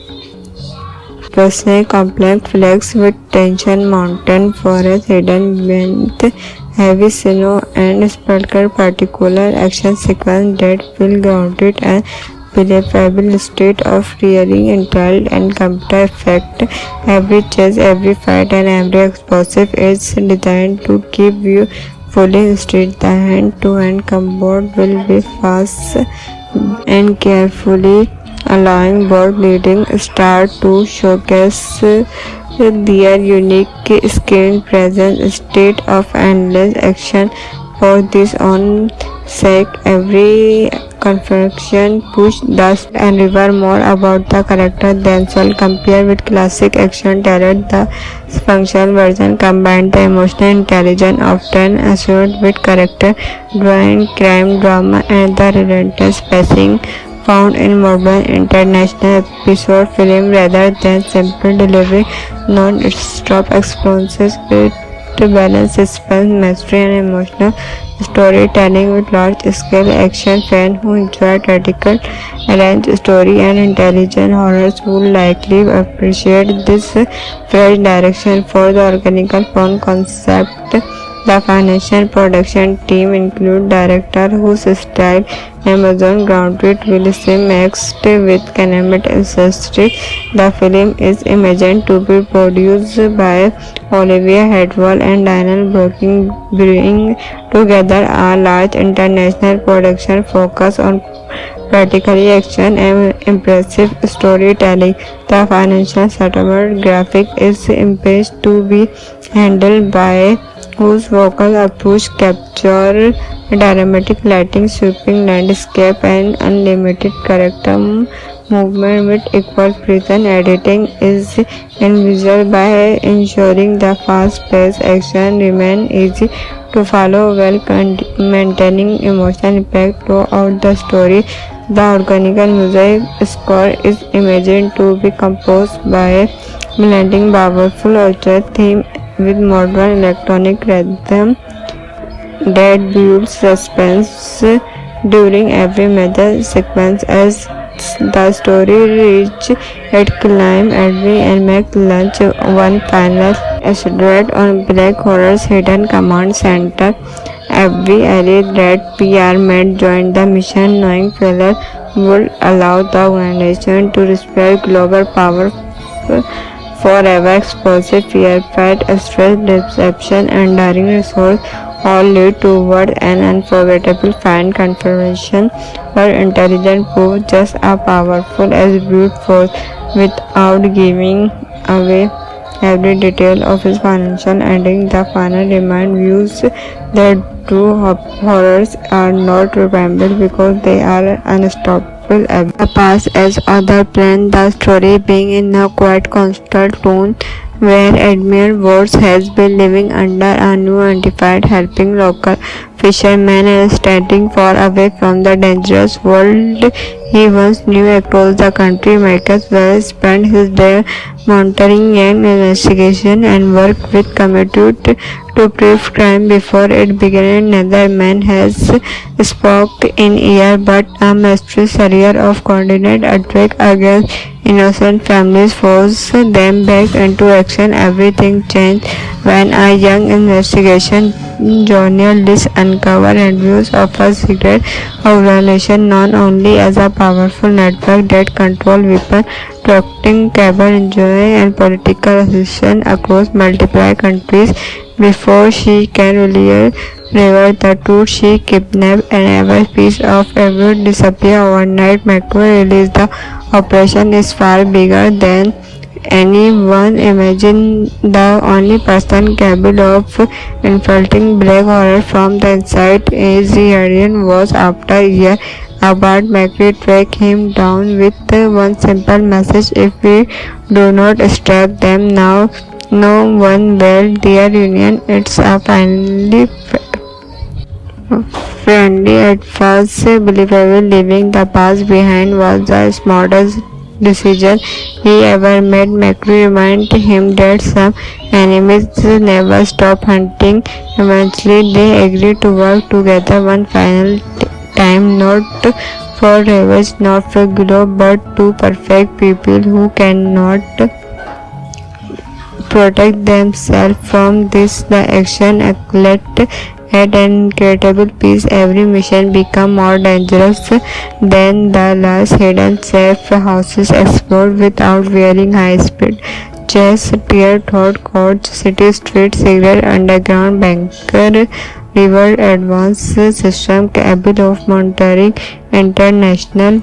Personal complex flex with tension, mountain, forest, hidden beneath heavy snow and spectacular particular action sequence that feel grounded and believable state of rearing intel and computer effect. Every chase, every fight and every explosive is designed to keep you fully straight. The hand-to-hand combat will be fast and carefully allowing both leading stars to showcase their unique screen presence. State of endless action for this own sake. Every confrontation push dust and river more about the character themselves. Compared with classic action talent, the functional version combined the emotional intelligence often assured with character drawing, crime drama, and the relentless pacing found in modern international episode film rather than simple delivery. Non-stop experiences with balance, suspense, mystery, and emotional storytelling with large-scale action. Fans who enjoy tactical, arranged story and intelligent horrors will likely appreciate this fresh direction for the organic fun concept. The financial production team include director whose style Amazon grounded will seem mixed with Canemate ancestry. The film is imagined to be produced by Olivia Hadwell and Daniel Brooking, bringing together a large international production focus on practically action and impressive storytelling. The financial settlement graphic is imaged to be handled by whose vocal approach capture dramatic lighting, sweeping landscape, and unlimited character movement with equal precision. Editing is envisaged by ensuring the fast-paced action remain easy to follow while maintaining emotional impact throughout the story. The organic music score is imagined to be composed by blending powerful orchestra theme with modern electronic rhythm that builds suspense during every major sequence. As the story reaches its climb, Edwin and Mac launch one final assault on Black Horror's hidden command center. Every ally that PR made joined the mission, knowing failure would allow the organization to respect global power forever. Explosive fear, fight, stress, deception, and daring resource all lead toward an unforgettable final confirmation where intelligence proved just as powerful as brute force without giving away every detail of his financial ending. The final remind views that true horrors are not remembered because they are unstoppable. The past as other plan, the story being in a quite constant tone where Admiral Woods has been living under a new identified, helping local fishermen and standing far away from the dangerous world he once knew across the country. Michael Wells spent his day monitoring an investigation and worked with committed to prove crime before it began. Another man has spoke in ear, but a mysterious career of coordinated attack against innocent families forced them back into action. Everything changed when a young investigation journalist uncovered reviews of a secret organization known only as a powerful network that controlled weapon trafficking, cable engineering, and political assistance across multiple countries. Before she can really reveal the truth, she kidnapped and every piece of evidence disappear overnight. Macro released the operation is far bigger than anyone imagined. The only person capable of infiltrating Black Horror from the inside is the alien was after a year apart. Macri tracked him down with one simple message: if we do not strike them now, no one will. Their union, it's a finally friendly at first believable. Leaving the past behind was the smartest decision he ever made. Macri reminded him that some enemies never stop hunting. Eventually they agreed to work together one final time, not for revenge, not for glory, but to perfect people who cannot protect themselves from this. The action athlete had an incredible pace. Every mission became more dangerous than the last. Hidden safe houses explored without wearing high-speed chase, tear thought courts, city streets, secret underground bunker, river advanced system capable of monitoring international.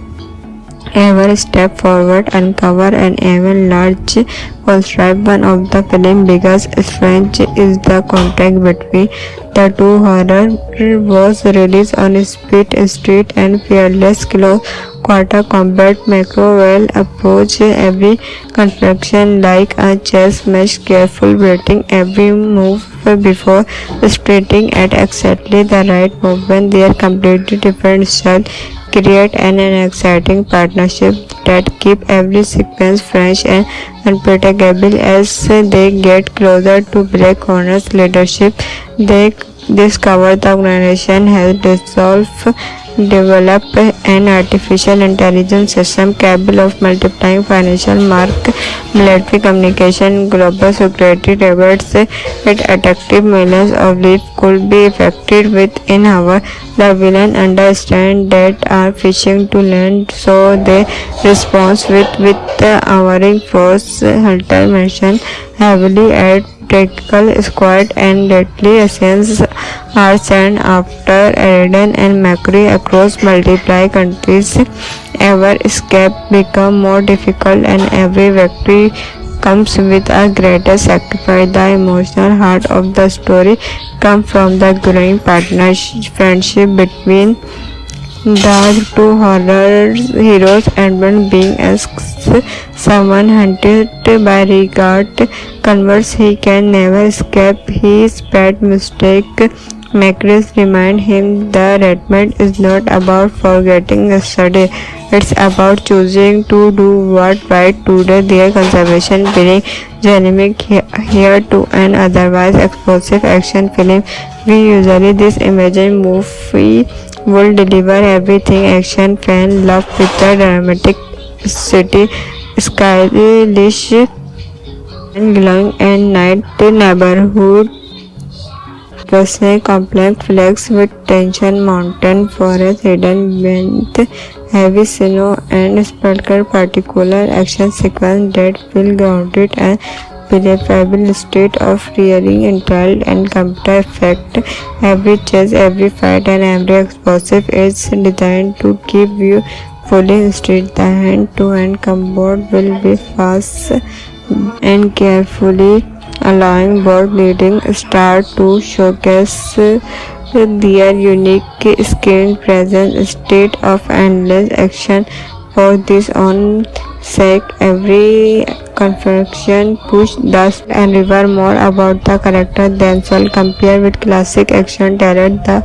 Every step forward uncover an even large construct. One of the film's biggest strengths is the contact between the two. Horror was released on speed, street, and fearless close quarter combat. Macro will approach every construction like a chess match, careful breathing every move before striking at exactly the right movement. Their completely different style create an exciting partnership that keep every sequence fresh and unpredictable. As they get closer to Black Horror's leadership, they discover the organization has developed an artificial intelligence system capable of multiplying financial market, military communication, global security rewards. Its addictive millions of lives could be effected within hours. The villain understand that are fishing to land, so they respond with powering force. Hunter mentioned heavily at tactical squad and deadly assassins are sent after Eridan and Macri across multiple countries. Ever escape become more difficult and every victory comes with a greater sacrifice. The emotional heart of the story comes from the growing partnership friendship between the two horror heroes. Edmund, being as someone hunted by regret, converts he can never escape his pet mistake. Macris remind him that Redmond is not about forgetting yesterday. It's about choosing to do what right today. Their conservation feeling dynamic here to an otherwise explosive action film. We usually this imagine movie will deliver everything action fan love with the dramatic city stylish and glowing and night neighborhood Personal complex flex with tension mountain forest hidden beneath heavy snow and spectacular particular action sequence that feel grounded and believable state of rearing intel and computer effect. Every chase, every fight and every explosive is designed to keep you fully interested. The hand-to-hand combat will be fast and carefully allowing both leading stars to showcase their unique screen presence, state of endless action. For this own sake, every confection push dust and river more about the character themselves compared with classic action terror. The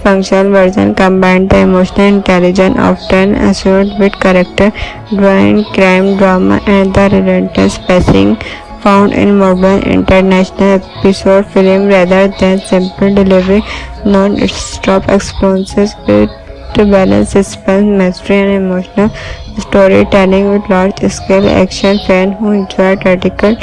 functional version combined the emotional intelligence often assured with character drawing, crime drama and the relentless pacing found in modern international episode film rather than simple delivery. Non-stop experiences with balance suspense, mystery and emotional storytelling with large-scale action. Fans who enjoy tactical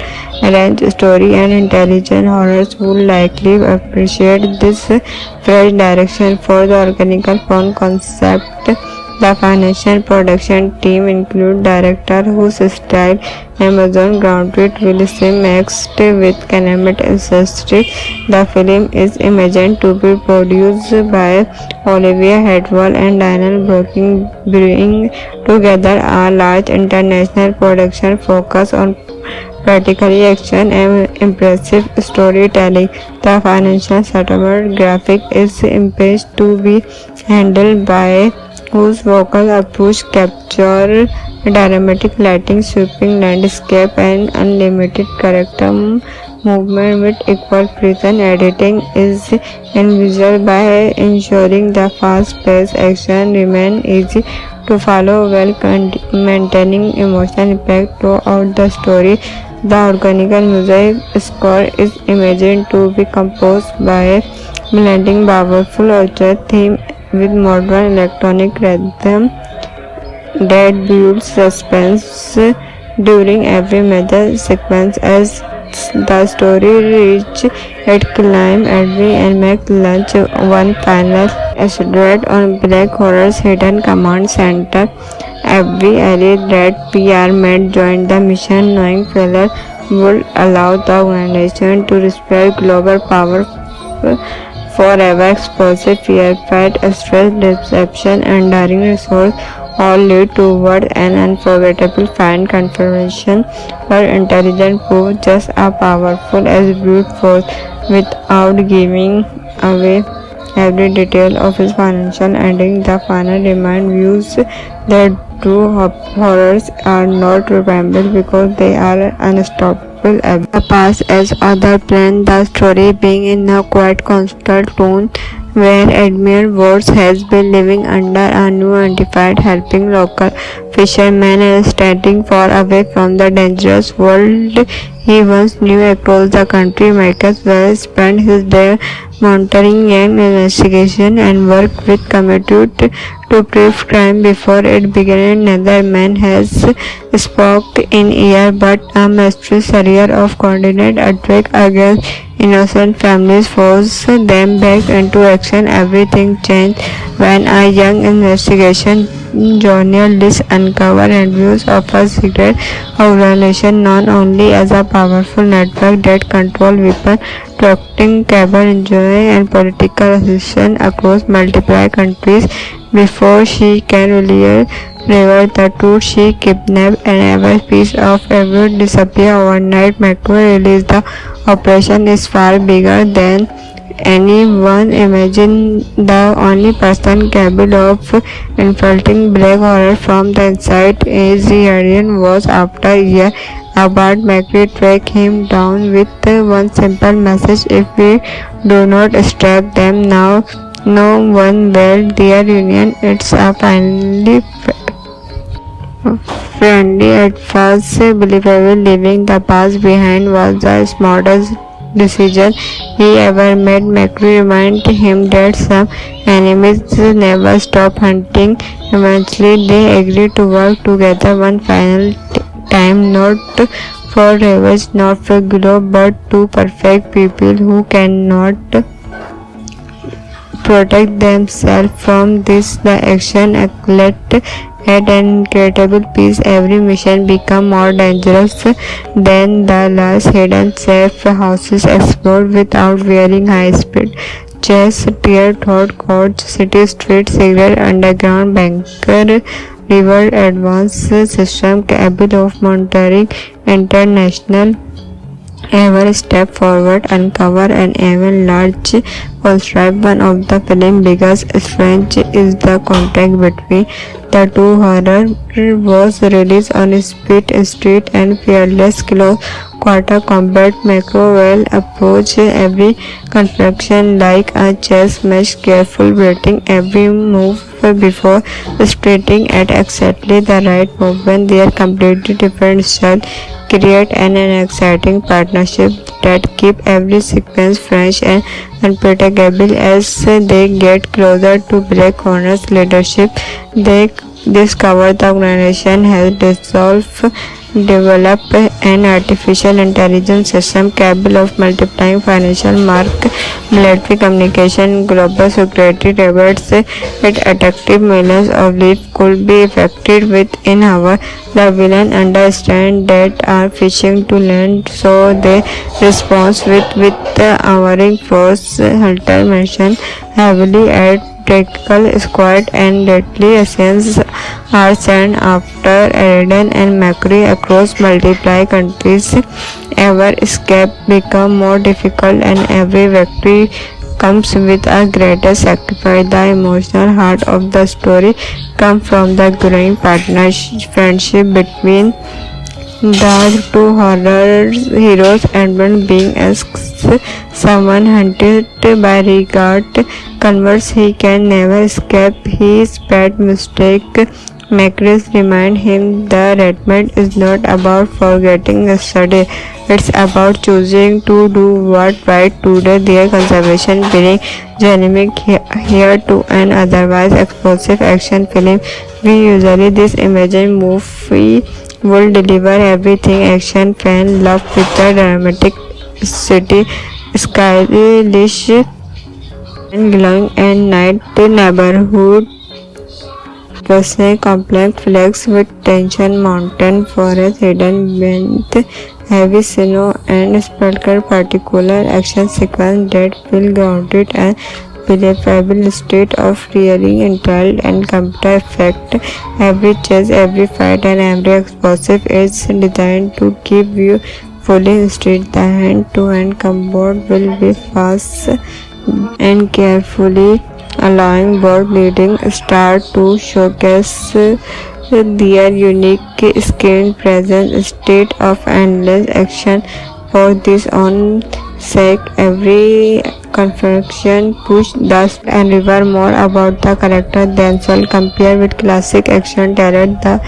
arranged story and intelligent horrors will likely appreciate this fresh direction for the organic fun concept. The financial production team includes director whose style Amazon grounded will seem mixed with Canemate ancestry. The film is imagined to be produced by Olivia Hadwell and Daniel Brooking, bringing together a large international production focus on practically action and impressive storytelling. The financial settlement graphic is imaged to be handled by whose vocal approach capture dramatic lighting, sweeping landscape and unlimited character movement with equal precision. Editing is envisaged by ensuring the fast-paced action remain easy to follow while maintaining emotional impact throughout the story. The organic music score is imagined to be composed by blending powerful orchestra theme with modern electronic rhythm that builds suspense during every major sequence. As the story reaches its climb, Edwin and Mac launch one final assault on Black Horror's hidden command center. Every ally that PR made joined the mission, knowing failure would allow the organization to respect global power forever. Explosive fear, fight, stress, deception, and daring resource all lead toward an unforgettable fan confirmation. Her intelligent prove just as powerful as brute force without giving away every detail of his financial ending. The final remind views that true horrors are not remembered because they are unstoppable. The past as other plan, the story being in a quite constant tone where Admiral Woods has been living under a new undefined helping local fishermen and standing far away from the dangerous world he once knew across the country. Marcus Wells spent his day monitoring an investigation and work with committee to prove crime before it began. Another man has spoke in ear, but a mysterious career of coordinated attack against innocent families forced them back into action. Everything changed when a young investigation journalist uncovered reviews of a secret organization known only as a powerful network that controlled weapon trafficking, cable engineering, and political assistance across multiple countries. Before she can really River, the two she kidnapped and every piece of evidence disappear overnight. Metro released the operation is far bigger than anyone imagined. The only person capable of infiltrating black horror from the inside is the alien was after a year. About McCree track him down with one simple message: if we do not stop them now, no one will. Their union, it's a finally friendly at first believable. Leaving the past behind was the smartest decision he ever made. McCree reminded him that some enemies never stop hunting. Eventually, they agreed to work together one final time, not for revenge, not for glory, but to perfect people who cannot protect themselves from this. The action athlete at an incredible pace. Every mission became more dangerous than the last. Hidden safe houses explored without wearing high-speed chase, tear thought courts, city streets, secret underground bunker, river advanced system capable of monitoring international. Every step forward uncover an even large construct. One of the film's biggest strengths is the contact between the two. Horror was released on speed, street, and fearless close quarter combat. Macro will approach every construction like a chess match, careful waiting every move before striking at exactly the right movement. Their completely different style create an exciting partnership that keep every sequence fresh and unpredictable. As they get closer to Black Hornet's leadership, they discover the organization has developed an artificial intelligence system capable of multiplying financial market, military communication, global security rewards. It addictive millions of leads could be effected within hours. The villain understand that are fishing to land, so they respond with our force. Hunter mentioned heavily at tactical squad and deadly assassins are sent after Eden and McCree across multiple countries. Every escape becomes more difficult and every victory comes with a greater sacrifice. The emotional heart of the story comes from the growing partnership friendship between the two horror heroes. Edmund, being as someone hunted by regard, converts he can never escape his bad mistake. Macris remind him the Redmond is not about forgetting yesterday, it's about choosing to do what right today. Their conservation being dynamic here to an otherwise explosive action film. We usually this imagine movie will deliver everything action fan love with the dramatic city, stylish and glowing and night neighborhood. Personal complex flex with tension, mountain, forest, hidden beneath heavy snow and spectacular particular action sequence that feel grounded and believable. State of really intelligent and computer effect. Every chase, every fight and every explosive is designed to keep you fully interested. The hand-to-hand combat will be fast and carefully allowing both leading stars to showcase their unique screen presence. State of endless action for this own sake. Every confrontation push dust and river more about the character themselves. Compared with classic action terror, the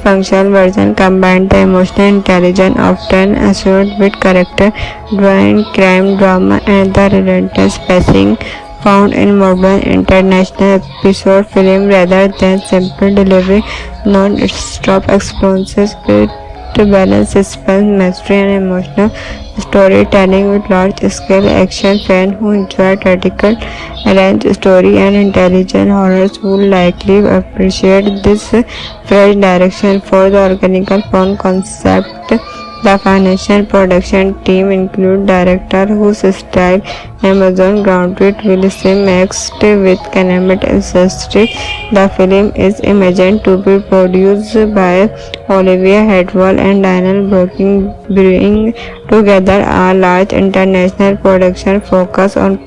functional version combined the emotional intelligence often associated with character drawing, crime drama, and the relentless pacing found in modern international episode film rather than simple delivery. Non-stop experiences with to balance suspense, mystery, and emotional storytelling with large-scale action. Fans who enjoy tactical, arranged story and intelligent horrors will likely appreciate this fresh direction for the organic fun concept. The financial production team includes director whose style Amazon grounded will seem mixed with Canamet ancestry. The film is imagined to be produced by Olivia Hadwell and Daniel Brooking, bringing together a large international production focus on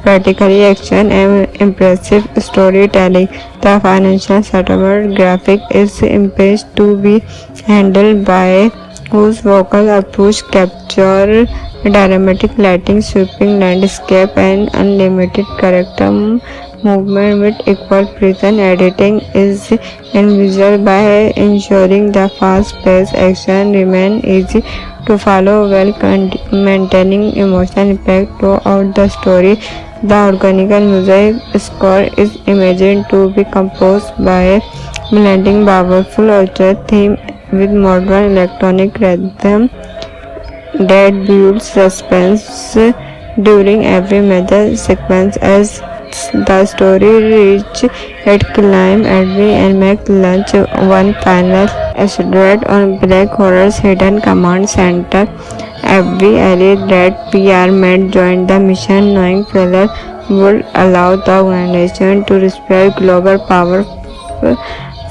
practically action and impressive storytelling. The financial settlement graphic is imaged to be handled by whose vocal approach capture dramatic lighting, sweeping landscape, and unlimited character movement with equal precision. Editing is envisaged by ensuring the fast-paced action remain easy to follow while maintaining emotional impact throughout the story. The organic music score is imagined to be composed by blending powerful orchestra theme with modern electronic rhythm that builds suspense during every major sequence. As the story reaches its climb, Edwin and Mac launch one final assault on Black Horror's hidden command center. Every ally that PR met joined the mission, knowing failure would allow the organization to respect global power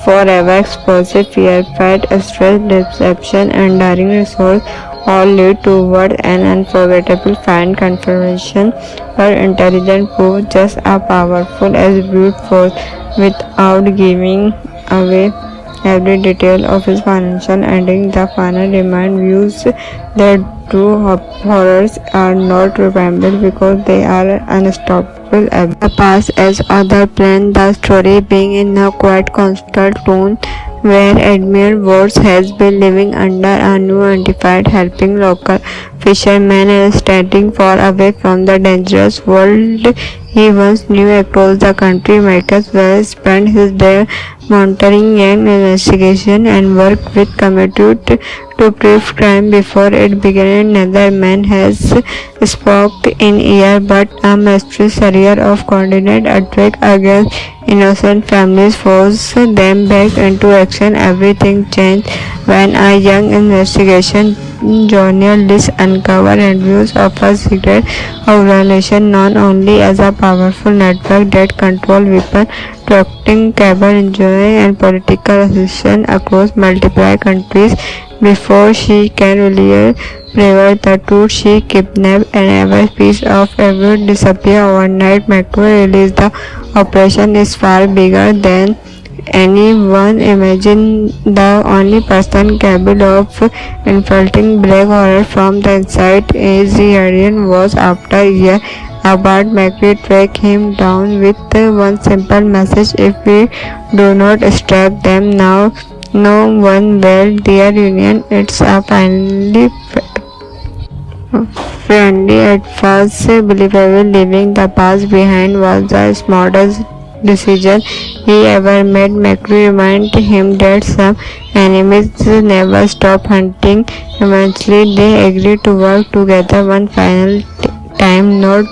forever. Explosive fear, fight, stress, deception, and daring resource all lead toward an unforgettable final confrontation. Her intelligence proved just as powerful as brute force without giving away every detail of his financial ending. The final remind views that true horrors are not remembered because they are unstoppable. The past as other plan, the story being in a quite constant tone where Admiral Woods has been living under a new undefined, helping local fishermen and standing far away from the dangerous world he once knew across the country. Michael Wells spent his day monitoring an investigation and worked with committed to prove crime before it began. Another man has spoke in ear, but a mysterious career of coordinated attack against innocent families forced them back into action. Everything changed when a young investigation journalist uncovered reviews of a secret organization known only as a powerful network that controlled weapon trafficking, cable engineering, and political assistance across multiple countries. Before she can really reveal the truth, she kidnapped and every piece of evidence disappear overnight. Metro released the operation is far bigger than anyone imagined. The only person capable of infiltrating Black Horror from the inside is the alien was after a year apart. Macri tracked him down with one simple message: if we do not stop them now, no one will. Their union it's a finally friendly at first believable. Leaving the past behind was the smartest decision he ever made. Macri reminded him that some enemies never stop hunting. Eventually they agreed to work together one final time, not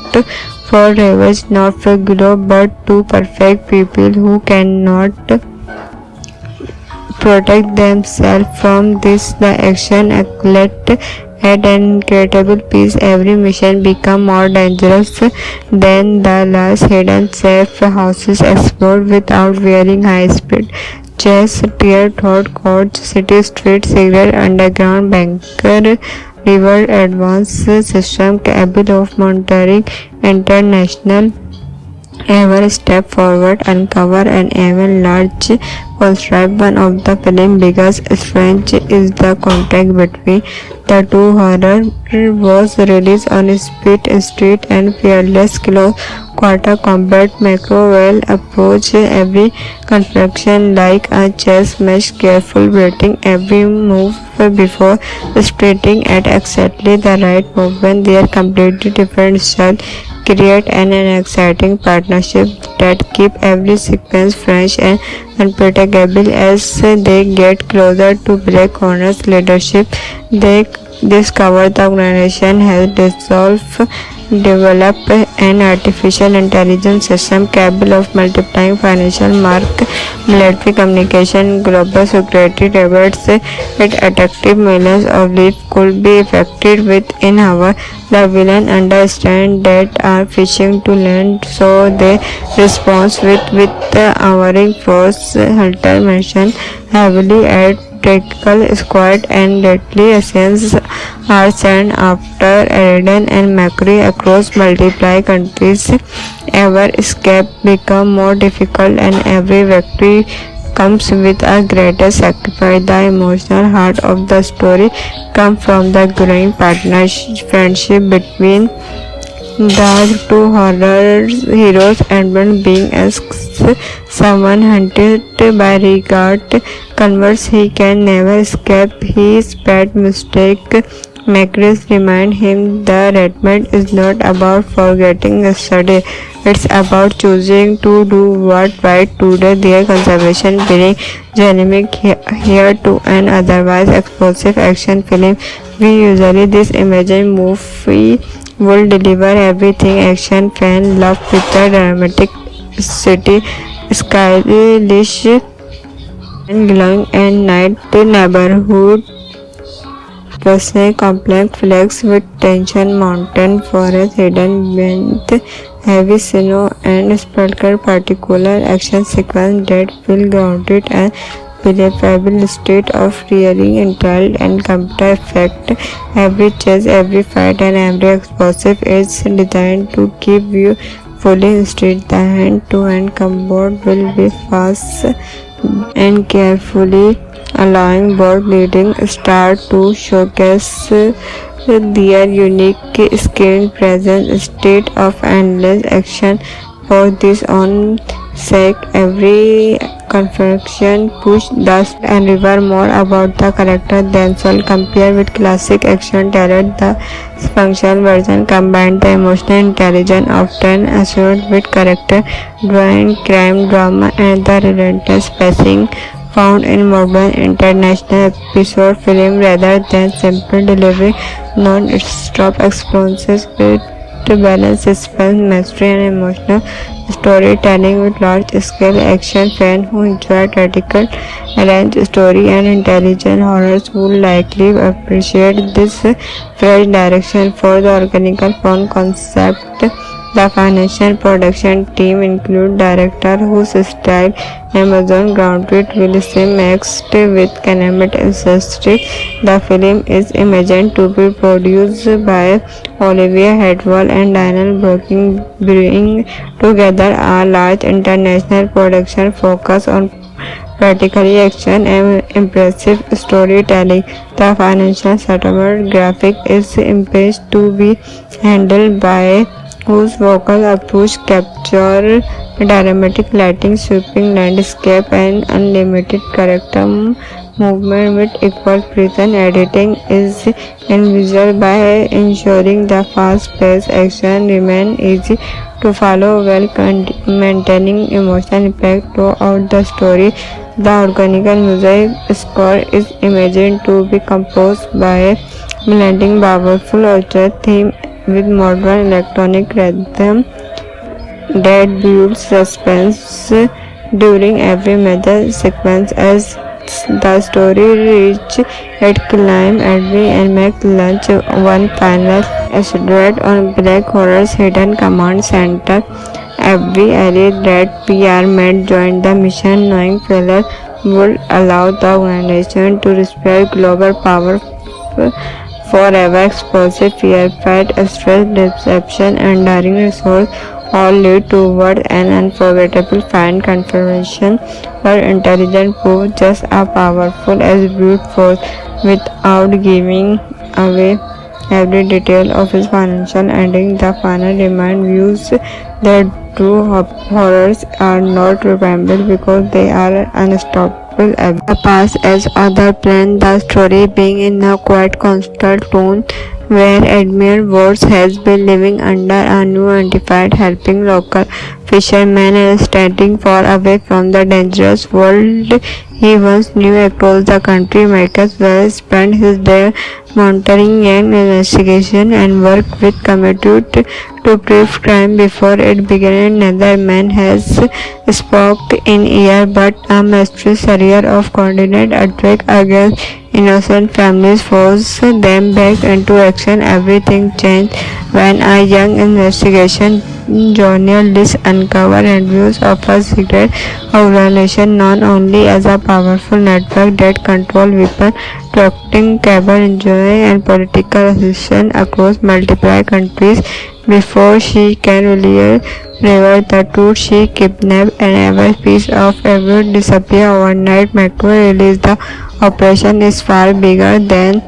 for revenge, not for glory, but to perfect people who cannot protect themselves from this. The action athlete at an incredible pace. Every mission become more dangerous than the last. Hidden safe houses explored without wearing high speed chase, tear thought courts, city street, secret underground banker, river advanced system capable of monitoring international. Every step forward uncover an even large construct. One of the film's biggest strengths is the contact between the two. Horror was released on speed, street, and fearless close quarter combat. Macro approach every construction like a chess match, careful breathing every move before starting at exactly the right movement. Their completely different style create an exciting partnership that keep every sequence fresh and unpredictable. As they get closer to Black Horror's leadership, they discovered the organization has developed an artificial intelligence system capable of multiplying financial mark, military communication, global security rewards. Its attractive millions of leads could be effected within hours. The villain understand that are fishing to land, so they respond with our force. Hunter mentioned heavily at tactical squad and deadly assaults are sent after Aden and Macri across multiple countries. Ever escape become more difficult and every victory comes with a greater sacrifice. The emotional heart of the story comes from the growing friendship between the two horror heroes. Edmund, being as someone hunted by regard, converse he can never escape his pet mistake. Macris remind him that Redmond is not about forgetting yesterday. It's about choosing to do what right today. Their conservation being dynamic here to an otherwise explosive action film. We usually this imagine movie will deliver everything action fan love with the dramatic city, stylish and glowing and night neighborhood. Personal complex flex with tension mountain forest hidden beneath heavy snow and spectacular particular action sequence that feel grounded and believable state of really intelligent and computer effect. Every chase, every fight and every explosive is designed to keep you fully interested. The hand-to-hand combat will be fast and carefully allowing both leading stars to showcase their unique screen presence. State of endless action for this own sake. Every confection push dust and river more about the character themselves. Compared with classic action talent, the functional version combined the emotional intelligence often associated with character drawing, crime drama and the relentless pacing found in modern international episode film rather than simple delivery. Non-stop experiences with balance suspense, mystery and emotional storytelling with large-scale action. Fans who enjoy tactical, arranged story and intelligent horrors will likely appreciate this fresh direction for the organic fun concept. The financial production team include director whose style Amazon grounded will seem mixed with Canadian ancestry. The film is imagined to be produced by Olivia Hadwell and Daniel Brooking, bringing together a large international production focus on practically action and impressive storytelling. The financial settlement graphic is imaged to be handled by whose vocal approach capture dramatic lighting, sweeping landscape and unlimited character movement with equal precision. Editing is invisible by ensuring the fast-paced action remain easy to follow while maintaining emotional impact throughout the story. The organic music score is imagined to be composed by blending powerful orchestra theme with modern electronic rhythm that builds suspense during every major sequence. As the story reaches its climb, Edwin and Mac launch one final assault on Black Horror's hidden command center. Every ally that PR made join the mission, knowing failure would allow the organization to respect global power forever. Explosive fear, fight, stress, deception, and daring resource all lead toward an unforgettable final confirmation where intelligence proves just as powerful as brute force without giving away every detail of his financial ending. The final remind views that true horrors are not remembered because they are unstoppable. The past as other plan, the story being in a quite constant tone where Admiral Wars has been living under a new undefined helping local fisherman and standing far away from the dangerous world he once knew across the country. Michael Wells spent his day monitoring an investigation and worked with committed to prove crime before it began. Another man has spoke in ear, but a mistress career of coordinated attack against innocent families forced them back into action. Everything changed when a young investigation journalist uncovered reviews of a secret organization known only as a powerful network that controlled weapon trafficking, cable engineering, and political assistance across multiple countries. Before she can really reveal the truth, she kidnapped and every piece of evidence disappeared overnight. Macro released the operation is far bigger than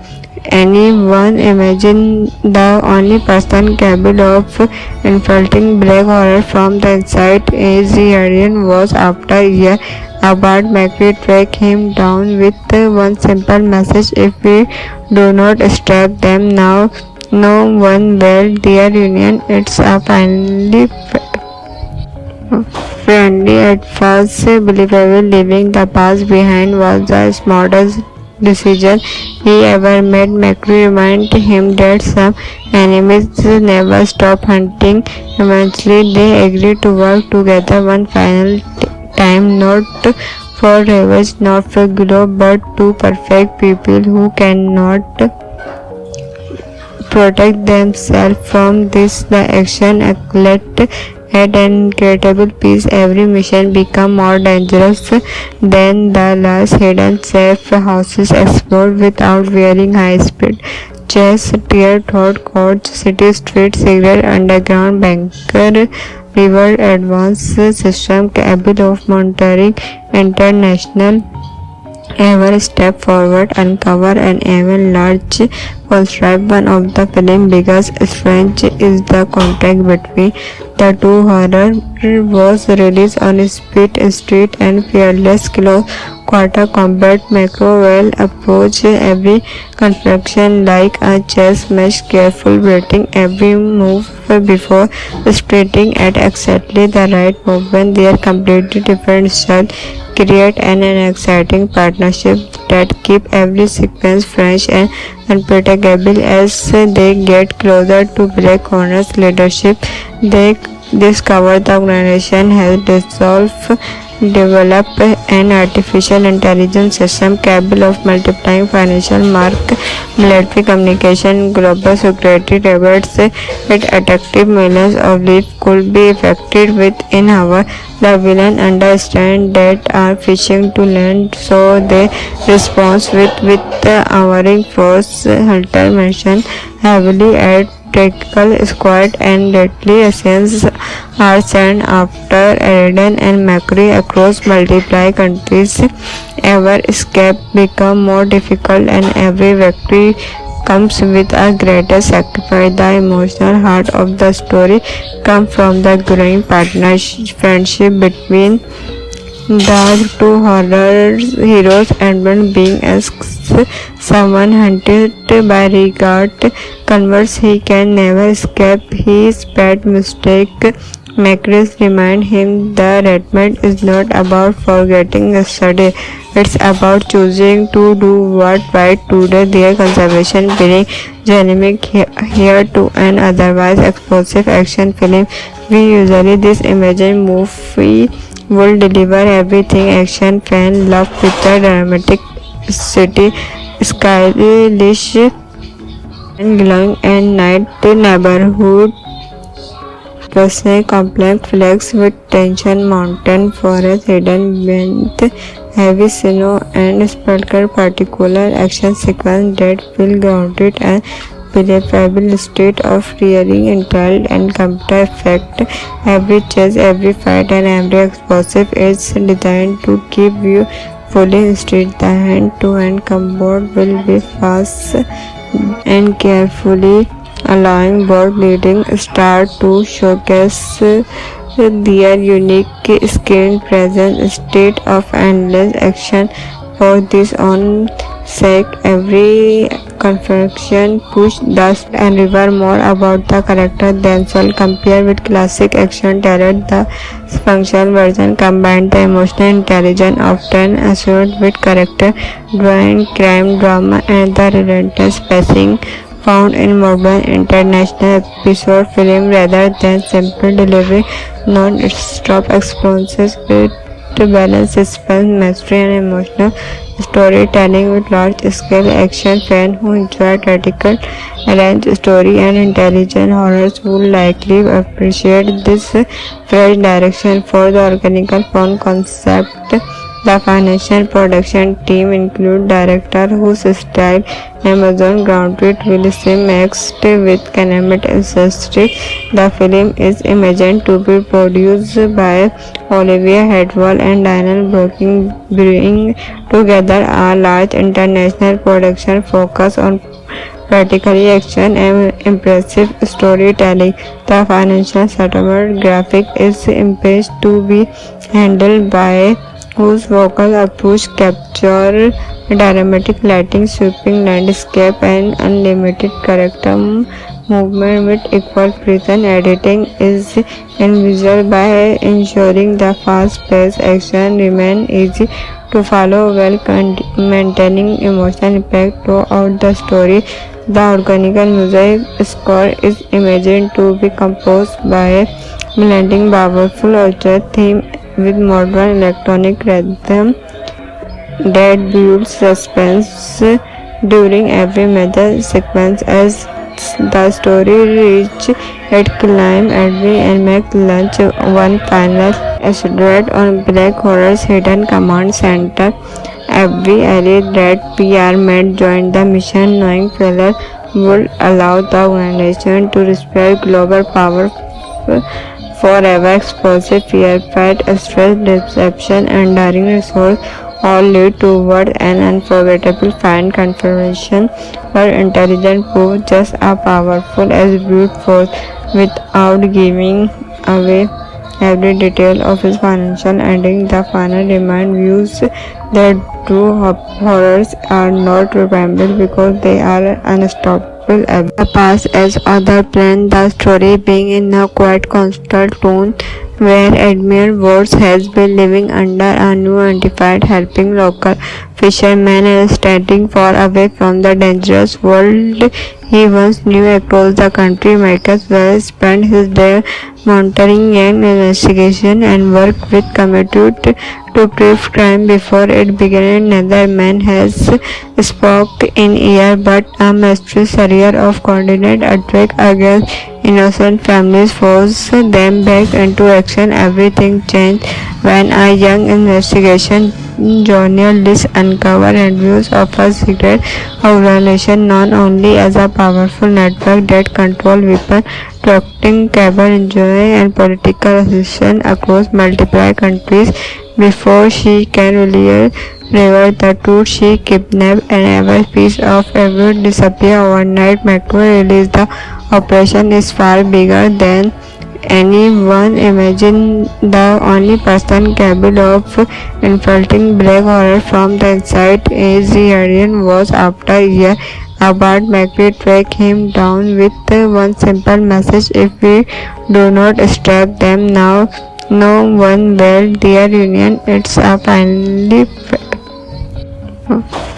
anyone imagined. The only person capable of infiltrating black horror from the inside is the alien was after a year apart. Macri tracked him down with one simple message: if we do not stop them now, no one will. Their union it's a finally friendly at first believable. Leaving the past behind was the smartest decision he ever made. Macri reminded him that some enemies never stop hunting. Eventually they agreed to work together one final time, not for revenge, not for glory, but to perfect people who cannot protect themselves from this. The action athlete had an incredible pace. Every mission became more dangerous than the last. Hidden safe houses explored without wearing high-speed chase, tear thought courts, city streets, secret underground bunker, river advanced system capable of monitoring international ever step forward, uncover an even large construct. One of the film's biggest strengths is the contact between the two. Horror was released on Speed Street and Fearless Close Quarter Combat. Macro well approach every construction like a chess match, careful waiting every move before starting at exactly the right movement. Their completely different style create an exciting partnership that keep every sequence fresh and unpredictable. As they get closer to Black Hornet's leadership, they discover the organization has developed an artificial intelligence system capable of multiplying financial market, military communication, global security rewards. It attacked millions of lives could be effected within hours. The villain understand that are fishing to land, so they respond with our force. Hunter mentioned heavily at tactical squad and deadly assassins are sent after Aridon and Macri across multiple countries. Ever escape become more difficult and every victory comes with a greater sacrifice. The emotional heart of the story comes from the growing partnership friendship between the two horror heroes. Edmund being asks someone hunted by regard converse he can never escape his pet mistake. Macris remind him the Redmond is not about forgetting yesterday, it's about choosing to do what right today. Their conservation bring dynamic here to an otherwise explosive action film. We usually this imagine movie will deliver everything action fan love with the dramatic city, stylish and glowing and night neighborhood. Personal complex flex with tension, mountain, forest, hidden beneath heavy snow and sparkle particular action sequence that feel grounded and believable state of rearing intel and computer effect. Every chase, every fight and every explosive is designed to keep you fully interested. The hand-to-hand combat will be fast and carefully allowing both leading stars to showcase their unique screen presence. State of endless action For this own sake, every confection push dust and reveal more about the character themselves. Compared with classic action terror, the functional version combined the emotional intelligence often associated with character driven crime drama and the relentless pacing found in modern international episode film rather than simple delivery. Non-stop experiences with to balance suspense, mystery, and emotional storytelling with large-scale action. Fans who enjoy tactical, arranged story and intelligent horrors will likely appreciate this fresh direction for the organic fun concept. The financial production team include director whose style Amazon grounded will seem mixed with climate ancestry. The film is imagined to be produced by Olivia Hadwell and Daniel Brooking, bringing together a large international production focus on practically action and impressive storytelling. The financial settlement graphic is imaged to be handled by whose vocal approach capture dramatic lighting, sweeping landscape, and unlimited character movement with equal precision. Editing is envisaged by ensuring the fast-paced action remain easy to follow while maintaining emotional impact throughout the story. The organic music score is imagined to be composed by blending powerful orchestra theme with modern electronic rhythm that builds suspense during every major sequence. As the story reaches its climax, Edwin and Mac launch one final assault on Black Horror's hidden command center. Every ally that PR made join the mission, knowing failure would allow the organization to respect global power forever. Explosive fear, fight, stress, deception, and daring resource all lead toward an unforgettable final confrontation where intelligence proves just as powerful as brute force without giving away every detail of his financial ending. The final remind views that true horrors are not remembered because they are unstoppable. The past as other plan, the story being in a quite constant tone where Admiral Woods has been living under a new identified, helping local fishermen and standing far away from the dangerous world he once knew across the country. Might as well spend his day monitoring an investigation and work with committed to prove crime before it began. Another man has spoke in ear, but a mysterious serial of coordinated attack against innocent families forced them back into action. Everything changed when a young investigation journalist uncovered reviews of a secret organization known only as a powerful network that controlled weapon trafficking, cable engineering, and political assistance across multiple countries. Before she can really reveal the truth, she kidnapped and every piece of evidence disappear overnight. Metro released the operation is far bigger than anyone imagined. The only person capable of infiltrating Black Horror from the inside is the alien was. After a year, Abbott McCree tracked him down with one simple message: if we do not stop them now, no one will. Their union, it's a finally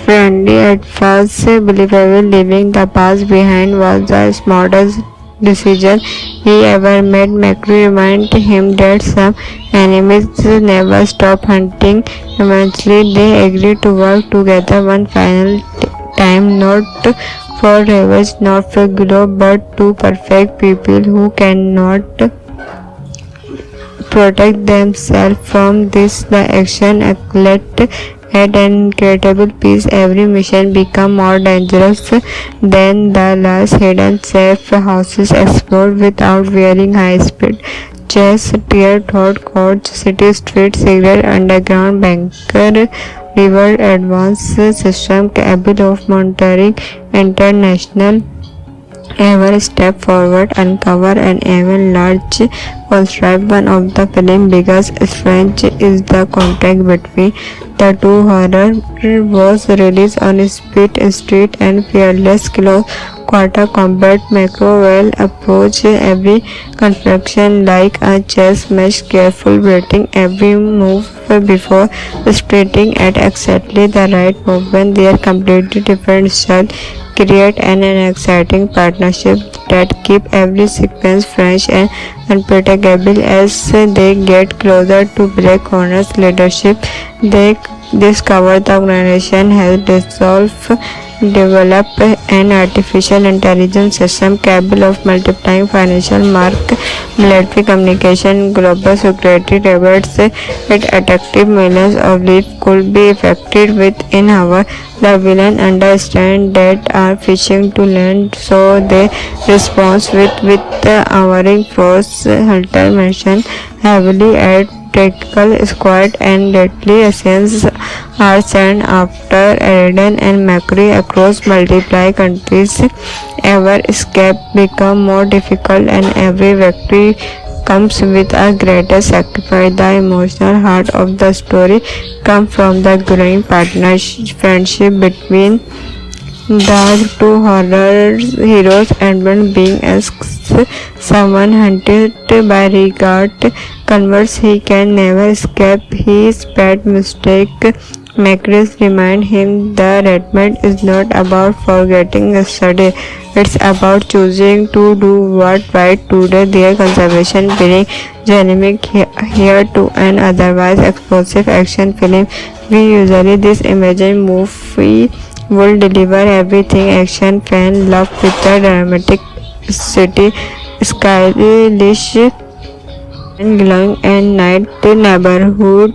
friendly at first believable. Leaving the past behind was the smartest decision he ever made. McCree reminded him that some enemies never stop hunting. Eventually, they agreed to work together one final time, not for revenge, not for glory, but to perfect people who cannot protect themselves from this. The action athlete at an incredible pace. Every mission become more dangerous than the last. Hidden safe houses explode without wearing high-speed jets, tear thought courts, city streets, secret underground bunker, river advanced system capable of monitoring international. Every step forward uncover an even large construct. One of the film's biggest strengths is the contact between The two horror was released on Speed Street and Fearless Close Quarter Combat. Macro will approach every confrontation like a chess match, careful waiting every move before striking at exactly the right movement. Their completely different style create an exciting partnership that keep every sequence fresh and unpredictable. As they get closer to Black Hornet's leadership, they discover the organization has developed an artificial intelligence system capable of multiplying financial market, military communication, global security rewards. Its attractive millions of leads could be effected within hours. The villain understand that are fishing to land, so they respond with owering force. Hunter mentioned heavily at tactical squad and deadly assassins are sent after Eridan and Macri across multiple countries. Ever escape become more difficult and every victory comes with a greater sacrifice. The emotional heart of the story comes from the growing partnership friendship between the two horror heroes. Edmund being asks someone hunted by regard converts he can never escape his bad mistake. Macris remind him the Redmond is not about forgetting yesterday, it's about choosing to do what right today. Their conservation feeling dynamic here to an otherwise explosive action film. We usually this imagine movie will deliver everything action fan love with the dramatic city, stylish and glowing and night neighborhood.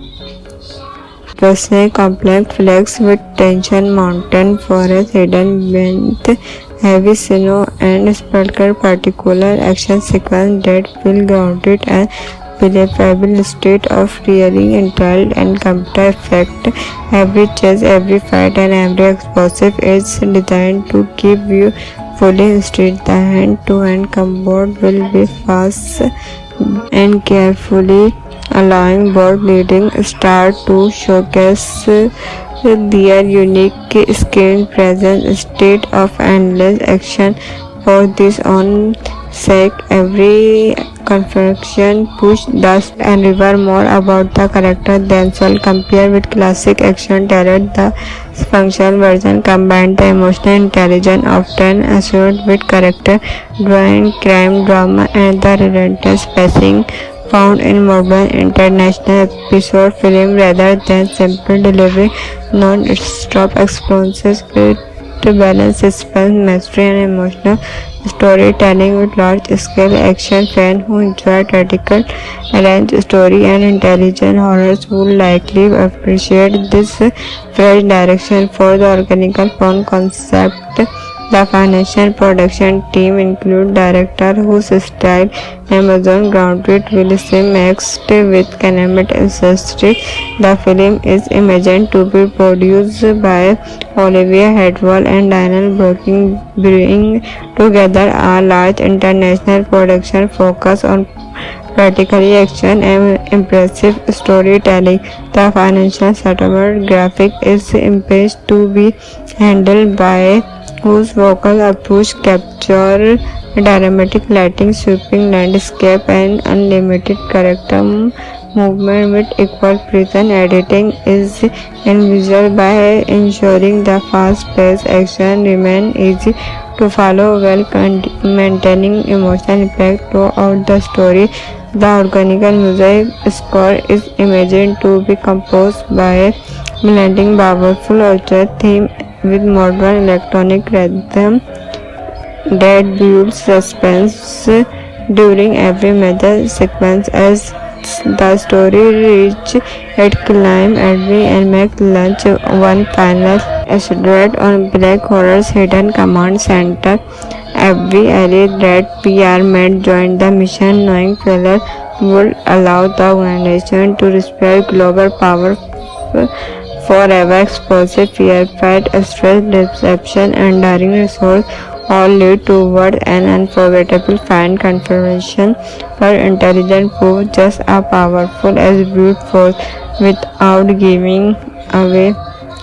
Personal complex flex with tension, mountain, forest, hidden beneath heavy snow and sparkle particular action sequence that feel grounded and believable state of really intelligent and computer effect. Every chase, every fight and every explosive is designed to keep you fully interested. The hand-to-hand combat will be fast and carefully allowing both leading stars to showcase their unique screen presence. State of endless action for this own sake. Every confrontation push dust and river more about the character themselves. Compared with classic action terror, the functional version combined the emotional intelligence often associated with character drawing, crime drama and the relentless pacing found in modern international episode film rather than simple delivery. Non-stop experiences with balance, suspense, mystery and emotional storytelling with large-scale action. Fans who enjoy tactical, arranged story and intelligent horrors will likely appreciate this fresh direction for the organic fun concept. The financial production team includes director whose style Amazon grounded will seem mixed with Canemate ancestry. The film is imagined to be produced by Olivia Hadwell and Daniel Brooking, bringing together a large international production focus on practically action and impressive storytelling. The financial settlement graphic is imaged to be handled by whose vocal approach capture dramatic lighting, sweeping landscape and unlimited character movement with equal precision. Editing is envisaged by ensuring the fast-paced action remain easy to follow while maintaining emotional impact throughout the story. The organic music score is imagined to be composed by blending powerful orchestra theme with modern electronic rhythm that builds suspense during every major sequence. As the story reaches its climb, Edwin and Mac launch one final assault on Black Horror's hidden command center. Every ally that PR made join the mission, knowing failure would allow the organization to respect global power forever. Explosive fear, fight, stress, deception, and daring resource all lead toward an unforgettable final confirmation. For intelligent proof just as powerful as brute force. without giving away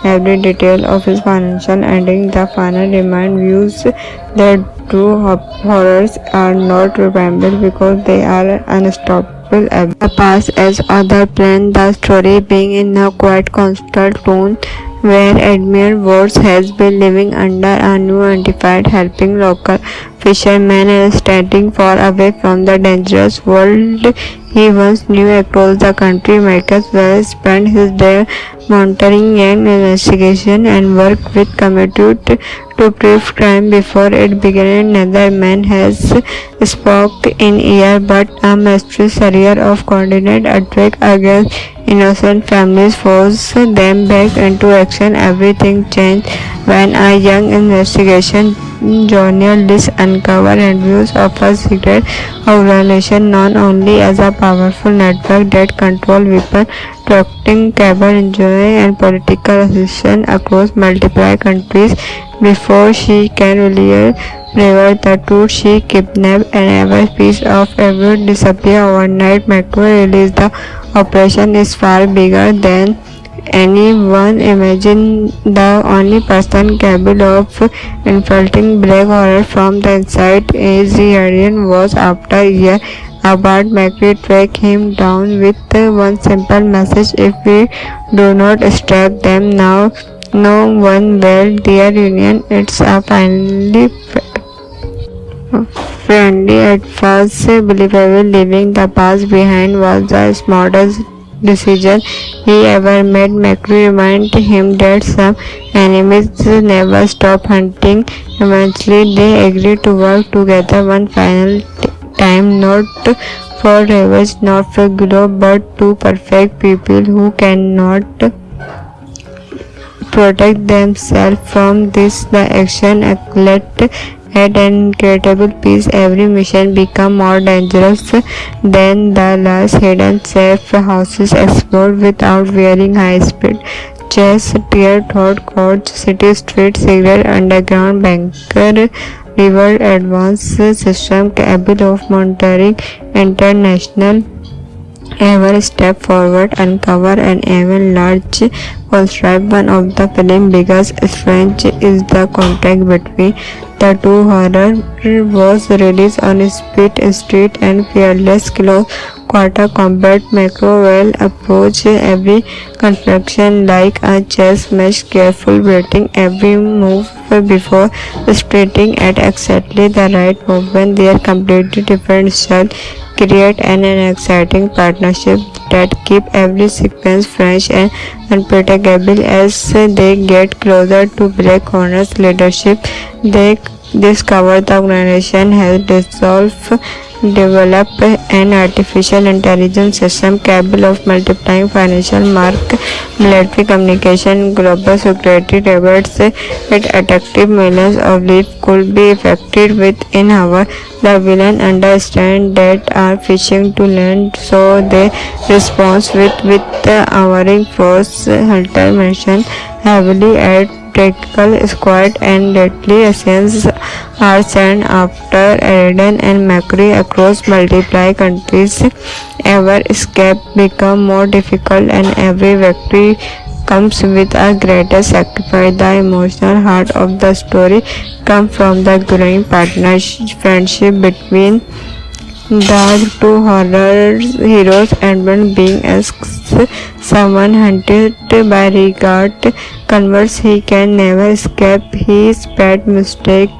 every detail of his financial ending. The final remind views that true horrors are not remembered because they are unstoppable. The past as other plan, the story being in a quite constant tone where Admiral Woods has been living under a new identified, helping local fishermen and standing far away from the dangerous world he once knew across the country. Michael Wells spent his day monitoring an investigation and work with committed to prove crime before it began. Another man has spoke in ear, but a mysterious career of coordinate attack against innocent families forced them back into action. Everything changed when a young investigation journalist uncovered reviews of a secret organization known only as a powerful network that controlled weapon trafficking, cable engineering, and political assistance across multiple countries. Before she can really reveal the truth, she kidnapped and every piece of evidence disappear overnight. Macro released the operation is far bigger than anyone imagined. The only person capable of infiltrating black horror from the inside is the alien was after a year apart. Macri tracked him down with one simple message: if we do not stop them now, no one will. Their union it's a finally friendly at first believable. Leaving the past behind was the smartest decision he ever made. Macri reminded him that some enemies never stop hunting. Eventually they agreed to work together one final time, not for revenge, not for glory, but to perfect people who cannot protect themselves from this. The action led at an incredible pace. Every mission became more dangerous than the last. Hidden safe houses explored without wearing high-speed chase, tear thought courts, city streets, secret underground bunker, river advanced system capable of monitoring international. Every step forward uncover an even large construct. One of the film's biggest strengths is the contact between the two. Horror was released on speed, street, and fearless close quarter combat. Macro will approach every construction like a chess match, careful waiting every move before striking at exactly the right moment. Their completely different style create an exciting partnership that keep every sequence fresh and unpredictable. As they get closer to Black Hornet's leadership, they discover the organization has developed an artificial intelligence system capable of multiplying financial market, military communication, global security rewards. It attacked millions of lives could be effected within hours. The villain understand that are fishing to land, so they respond with our force. Hunter mentioned heavily at tactical squad and deadly assassins are sent after Eden and Macri across multiple countries. Every escape becomes more difficult and every victory comes with a greater sacrifice. The emotional heart of the story comes from the growing partnership friendship between the two horror heroes. Edmund being as someone hunted by regard converts he can never escape his pet mistake.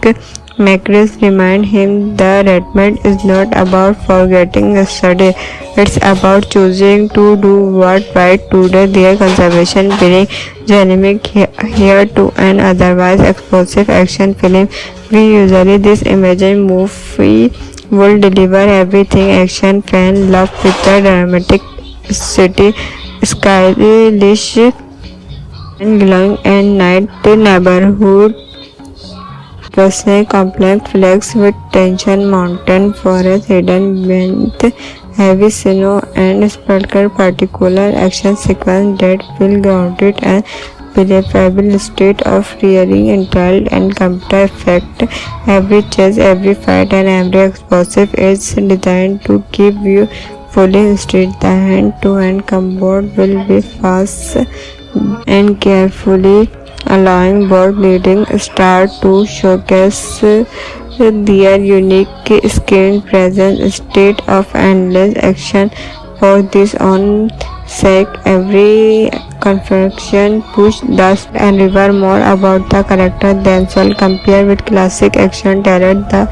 Macris remind him the Redmond is not about forgetting yesterday, it's about choosing to do what right today. Their conservation being dynamic here to an otherwise explosive action film. We usually this imagine movie will deliver everything action fan love with the dramatic city stylish and glowing and night neighborhood Rusney complex flex with tension, mountain forest hidden beneath heavy snow and spectacular particular action sequence that feel grounded and believable state of rearing intel and computer effect. Every chase, every fight and every explosive is designed to keep you fully stitched. The hand-to-hand combat will be fast and carefully, allowing both leading stars to showcase their unique screen presence. State of endless action for this own sake. Every configuration push dust and reveal more about the character themselves. Compared with classic action terror, the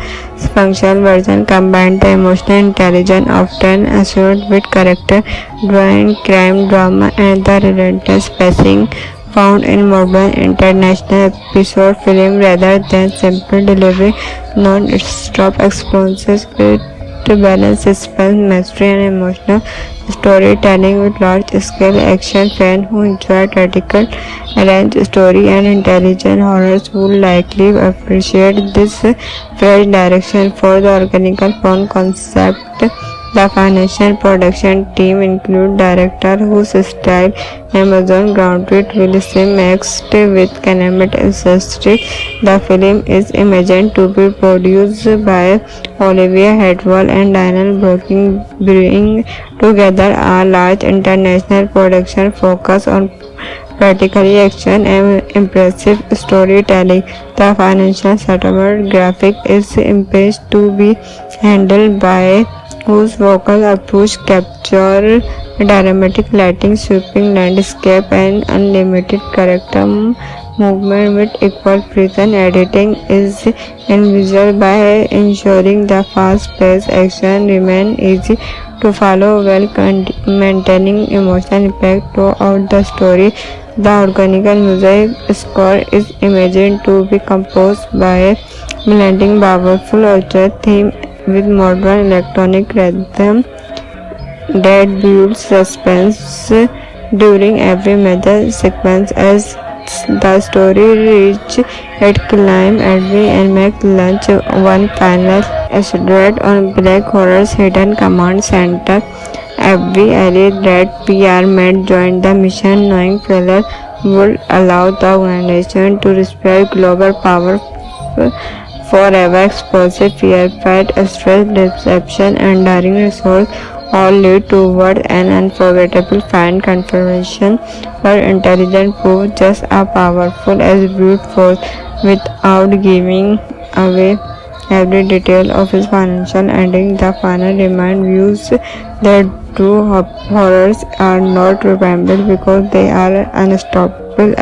functional version combined the emotional intelligence often associated with character drawing, crime drama, and the relentless pacing found in modern international episode film rather than simple delivery. Non-stop experiences with to balance suspense, mystery, and emotional storytelling with large-scale action. Fans who enjoy tactical, arranged story and intelligent horrors will likely appreciate this fresh direction for the organic fun concept. The financial production team include director whose style Amazon grounded will seem mixed with Canemate ancestry. The film is imagined to be produced by Olivia Hadwell and Daniel Brooking, bringing together a large international production focus on practically action and impressive storytelling. The financial settlement graphic is imaged to be handled by whose vocal approach capture dramatic lighting, sweeping landscape, and unlimited character movement with equal precision. Editing is envisaged by ensuring the fast-paced action remain easy to follow while maintaining emotional impact throughout the story. The organic music score is imagined to be composed by blending powerful orchestra theme with modern electronic rhythm that builds suspense during every major sequence. As the story reaches its climb, Edwin and Mac launch one final assault on Black Horror's hidden command center. Every ally that PR made joined the mission, knowing failure would allow the organization to respect global power forever. Explosive fear, fight, stress, deception, and daring resource all lead toward an unforgettable fan confirmation where intelligent prove just as powerful as brute force without giving away every detail of his financial ending. The final remind views that true horrors are not remembered because they are unstoppable.